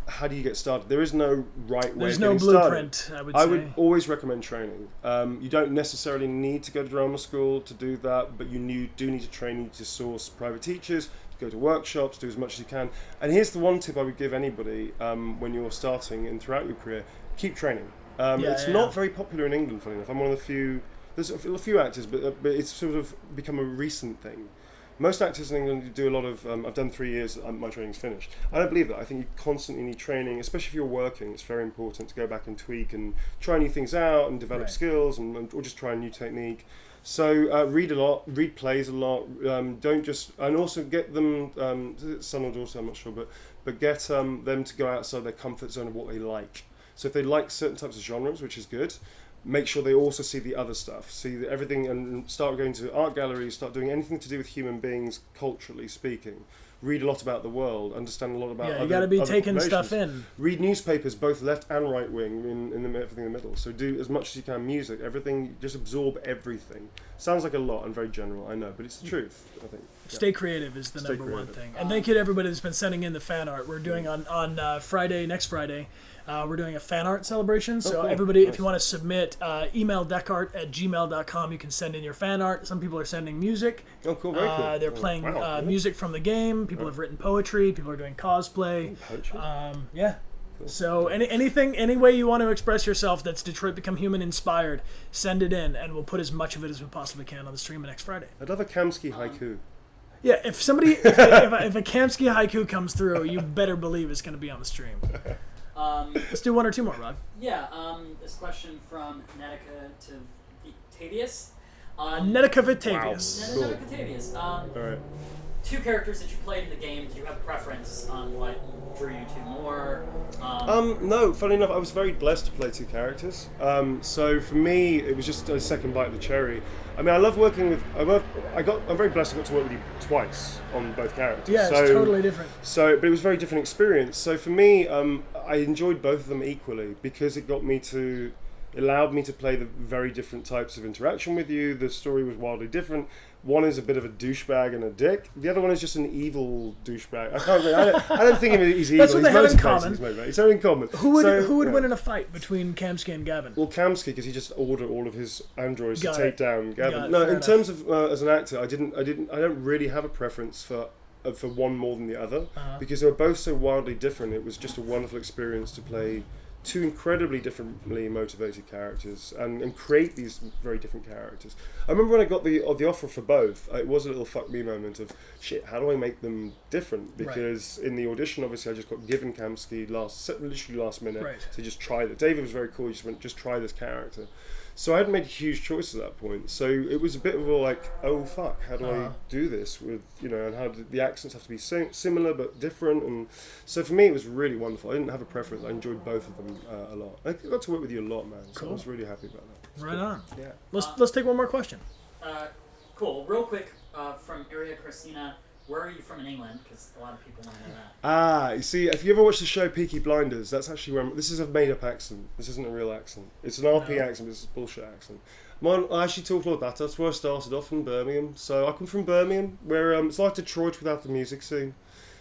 E: How do you get started? There is no right way.
C: There's
E: of
C: no
E: getting
C: blueprint.
E: Started.
C: I
E: I
C: would
E: would always recommend training. You don't necessarily need to go to drama school to do that, but you do need to train. You need to source private teachers, to go to workshops, do as much as you can. And here's the one tip I would give anybody when you're starting and throughout your career: keep training. It's not very popular in England, funny enough. I'm one of the few. There's a few actors, but it's sort of become a recent thing. Most actors in England do a lot of. I've done 3 years. My training's finished. I don't believe that. I think you constantly need training, especially if you're working. It's very important to go back and tweak and try new things out and develop skills, or just try a new technique. So read a lot, read plays a lot. Don't just and also get them. Son or daughter, I'm not sure, but get them to go outside their comfort zone of what they like. So if they like certain types of genres, which is good. Make sure they also see the other stuff, see everything, and start going to art galleries, start doing anything to do with human beings, culturally speaking. Read a lot about the world, understand a lot about
C: you got to be taking stuff in.
E: Read newspapers, both left and right wing, everything in the middle. So do as much as you can, music, everything, just absorb everything. Sounds like a lot and very general, I know, but it's the truth, I think.
C: Stay creative is the number one thing. And thank you to everybody that's been sending in the fan art. We're doing on Friday, next Friday, we're doing a fan art celebration. So everybody, if you want to submit, email dechart@gmail.com. You can send in your fan art. Some people are sending music.
E: Oh, cool, very cool.
C: They're playing music from the game. People have written poetry. People are doing cosplay.
E: Poetry?
C: Yeah. So any way you want to express yourself that's Detroit Become Human inspired, send it in, and we'll put as much of it as we possibly can on the stream next Friday.
E: I'd love a Kamski haiku.
C: Yeah, if a Kamski haiku comes through, you better believe it's going to be on the stream. Let's do one or two more, Rod.
G: Yeah, this question from Netica Vitavius.
C: Netica Vitavius.
G: Netica Vitavius. All
E: right.
G: 2 characters that you played in the game. Did you have a preference on what drew you to more?
E: No, funny enough, I was very blessed to play 2 characters. So for me, it was just a second bite of the cherry. I mean, I love working with. I'm very blessed I got to work with you twice on both characters.
C: Yeah, it's totally different.
E: But it was a very different experience. So for me, I enjoyed both of them equally because it allowed me to play the very different types of interaction with you. The story was wildly different. One is a bit of a douchebag and a dick. The other one is just an evil douchebag. I don't think he's evil.
C: That's what they have in common.
E: It's in common.
C: Who would win in a fight between Kamski and Gavin?
E: Well, Kamski, because he just ordered all of his androids to take down Gavin.
C: No,
E: in terms of as an actor, I don't really have a preference for one more than the other because they were both so wildly different. It was just a wonderful experience to play 2 incredibly differently motivated characters and create these very different characters. I remember when I got the offer for both, it was a little fuck me moment of shit. How do I make them different? Because in the audition, obviously, I just got given Kamski literally last minute to just try that. David was very cool. He just went, just try this character. So I hadn't made huge choices at that point. So it was a bit of a like, oh fuck, how do I do this with, and how do the accents have to be similar but different? And so for me, it was really wonderful. I didn't have a preference. I enjoyed both of them a lot. I got to work with you a lot, man. So I was really happy about that.
C: Right on.
E: Yeah.
C: Let's take one more question.
G: Cool. Real quick, from Area Christina. Where are you from in England? Because a lot of people want to know that.
E: You see, if you ever watched the show Peaky Blinders, that's actually where this is a made-up accent. This isn't a real accent. It's an RP accent, but it's a bullshit accent. I actually talk like that. That's where I started off in Birmingham. So I come from Birmingham, where it's like Detroit without the music scene.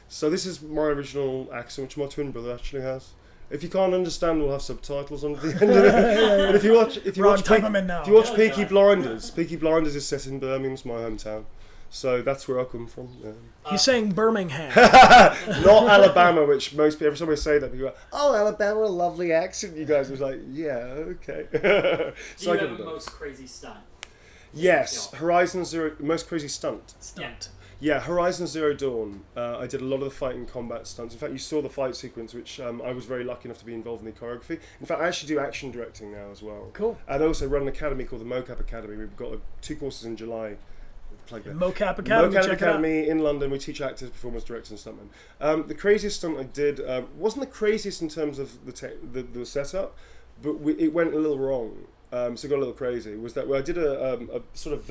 E: So this is my original accent, which my twin brother actually has. If you can't understand, we'll have subtitles on the end of it. But if you watch Peaky Blinders, Peaky Blinders is set in Birmingham, it's my hometown. So that's where I come from. Yeah.
C: He's saying Birmingham.
E: Not Alabama, which most people, every time I say that, people go, oh, Alabama, a lovely accent. You guys was like, yeah, okay.
G: So do you have a most crazy stunt?
E: Yes, Horizon Zero, most crazy stunt.
G: Yeah,
E: Horizon Zero Dawn. I did a lot of the fighting combat stunts. In fact, you saw the fight sequence, which I was very lucky enough to be involved in the choreography. In fact, I actually do action directing now as well.
C: Cool.
E: And I also run an academy called the Mocap Academy. We've got 2 courses in July. plug that.
C: Mocap Academy.
E: Mocap
C: check it out.
E: Academy in London. We teach actors, performers, directors, and stuntmen. The craziest stunt I did wasn't the craziest in terms of the setup, but it went a little wrong. So it got a little crazy. Was that I did a sort of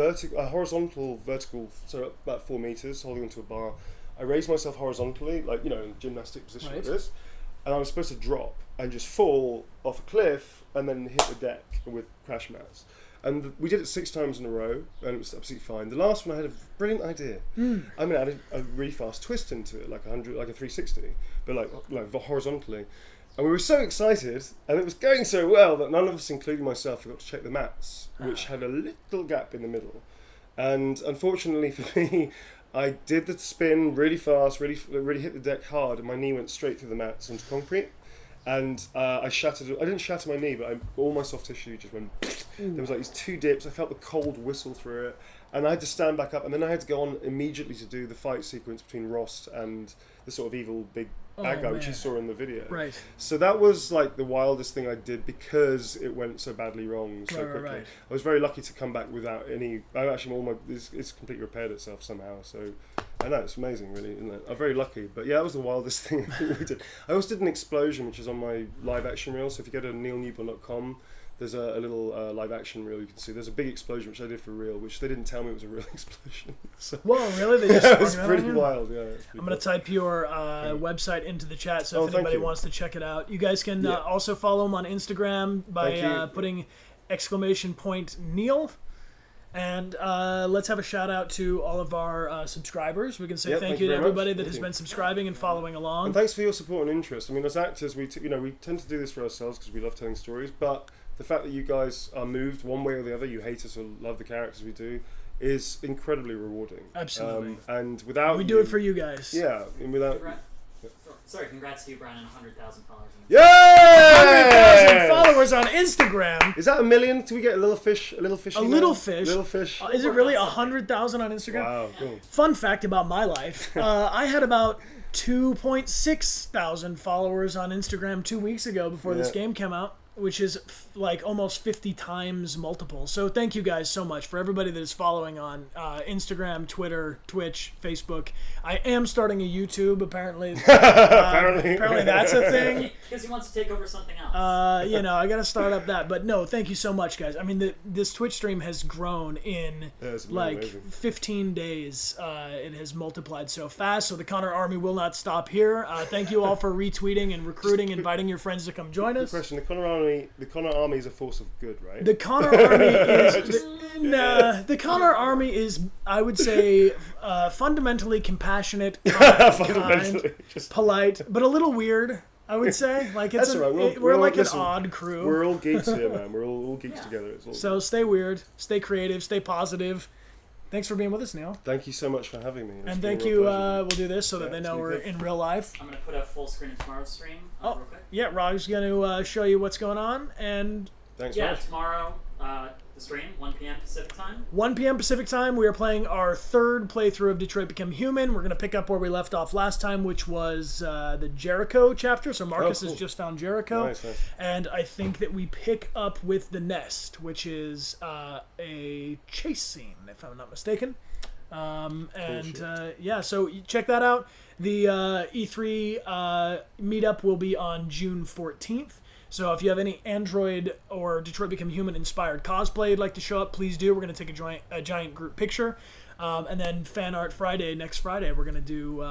E: horizontal vertical, so about 4 meters, holding onto a bar. I raised myself horizontally, like in a gymnastic position like this, and I was supposed to drop and just fall off a cliff and then hit the deck with crash mats. And we did it 6 times in a row, and it was absolutely fine. The last one, I had a brilliant idea. I mean, I had a really fast twist into it, like a 360, but like horizontally. And we were so excited, and it was going so well that none of us, including myself, forgot to check the mats, which had a little gap in the middle. And unfortunately for me, I did the spin really fast, really hit the deck hard, and my knee went straight through the mats onto concrete. And I didn't shatter my knee, but all my soft tissue just went. There was like these 2 dips. I felt the cold whistle through it, and I had to stand back up. And then I had to go on immediately to do the fight sequence between Rost and the sort of evil big bad guy, which you saw in the video.
C: Right.
E: So that was like the wildest thing I did because it went so badly wrong so quickly.
C: Right.
E: I was very lucky to come back without any. It's completely repaired itself somehow. So I know it's amazing, really, isn't it? I'm very lucky. But yeah, that was the wildest thing we did. I also did an explosion, which is on my live action reel. So if you go to neilnewbon.com, there's a little live action reel you can see. There's a big explosion which I did for real, which they didn't tell me it was a real explosion. So,
C: whoa, really? They just
E: it was pretty wild. Yeah,
C: I'm going to type your website into the chat, so if anybody wants to check it out. You guys can also follow him on Instagram by putting !Neil. And let's have a shout out to all of our subscribers. We can say thank you to everybody that has been subscribing and following along.
E: And thanks for your support and interest. I mean, as actors, we tend to do this for ourselves because we love telling stories, but the fact that you guys are moved one way or the other, you hate us or love the characters we do, is incredibly rewarding.
C: Absolutely.
E: And without
C: we do it for you guys.
E: Yeah, and without.
G: Sorry, congrats to you, Brian, on 100,000 followers.
E: Yay!
C: 100,000 followers on Instagram.
E: Is that 1 million? Do we get a little fish?
C: A little fish.
E: Little fish.
C: Is it really 100,000 on Instagram?
E: Wow, cool.
C: Fun fact about my life: I had about 2.6 thousand followers on Instagram 2 weeks ago before this game came out, which is like almost 50 times multiple. So thank you guys so much for everybody that is following on Instagram, Twitter, Twitch, Facebook. I am starting a YouTube, apparently. Apparently that's a thing.
G: Because he wants to take over something else.
C: I got to start up that. But no, thank you so much, guys. I mean, this Twitch stream has grown in like 15 days. It has multiplied so fast. So the Connor Army will not stop here. Thank you all for retweeting and recruiting, inviting your friends to come join us.
E: Good question. The Connor Army is a force of good, right?
C: The Connor Army is the Connor Army is, I would say, fundamentally compassionate, kind, polite, but a little weird. I would say, like it's
E: That's right.
C: We're like an odd crew.
E: We're all geeks here, man. We're all geeks together. It's all
C: so stay weird, stay creative, stay positive. Thanks for being with us, Neil.
E: Thank you so much for having me.
C: And thank you. We'll do this so that they know we're in real life.
G: I'm going to put a full screen of tomorrow's stream real quick.
C: Yeah, Rob's going to show you what's going on. And
E: thanks,
G: Raj. Tomorrow, the stream, 1 p.m. Pacific time.
C: 1 p.m. Pacific time, we are playing our 3rd playthrough of Detroit Become Human. We're going to pick up where we left off last time, which was the Jericho chapter. So Marcus has just found Jericho.
E: Nice.
C: And I think that we pick up with The Nest, which is a chase scene, if I'm not mistaken. So check that out. The E3 meetup will be on June 14th. So if you have any Android or Detroit Become Human inspired cosplay you'd like to show up, please do. We're going to take a giant group picture. And then Fan Art Friday, next Friday, we're going to do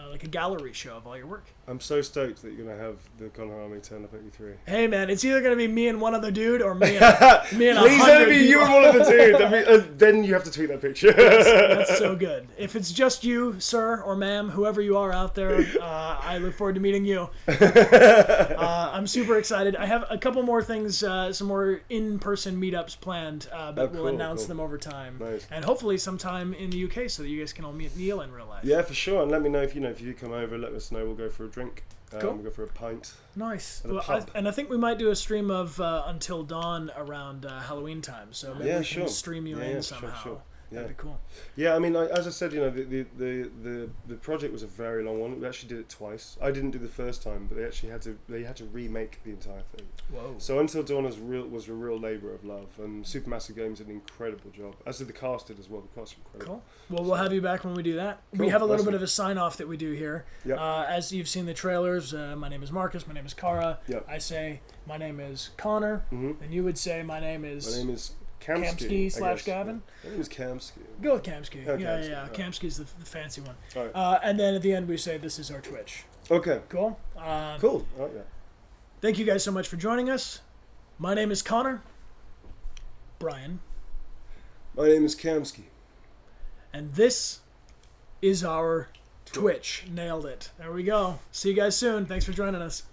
C: like a gallery show of all your work.
E: I'm so stoked that you're going to have the Connor Army turn up at E3.
C: Hey, man, it's either going to be me and one other dude or me and
E: Please let it be you and one other dude. Then you have to tweet that picture.
C: That's so good. If it's just you, sir or ma'am, whoever you are out there, I look forward to meeting you. I'm super excited. I have a couple more things, some more in-person meetups planned, but we'll announce them over time.
E: Nice.
C: And hopefully sometime in the UK so that you guys can all meet Neil in real life.
E: Yeah, for sure. And let me know if you come over. Let us know. We'll go for a drink.
C: Cool.
E: We'll go for a pint.
C: Nice. I think we might do a stream of Until Dawn around Halloween time. So maybe we can stream you in somehow.
E: Sure.
C: That'd be cool.
E: Yeah, I mean, as I said, you know, the project was a very long one. We actually did it twice. I didn't do the first time, but they had to remake the entire thing.
C: Whoa!
E: So Until Dawn was a real labour of love, and Supermassive Games did an incredible job, as did the cast did as well. The cast was incredible.
C: Cool. Well, we'll have you back when we do that.
E: Cool.
C: We have a little
E: Awesome.
C: bit of a sign off that we do here.
E: Yep.
C: As you've seen the trailers, my name is Marcus. My name is Kara.
E: Yep.
C: I say my name is Connor, and you would say my name is.
E: My name is
C: Kamski / Gavin.
E: My name is Kamski.
C: Go with Kamski.
E: Oh,
C: yeah.
E: Kamski.
C: Kamski's the fancy one.
E: All right.
C: And then at the end we say this is our Twitch.
E: Okay.
C: Cool.
E: Cool. I like that.
C: Thank you guys so much for joining us. My name is Connor. Bryan.
E: My name is Kamski.
C: And this is our Twitch. Nailed it. There we go. See you guys soon. Thanks for joining us.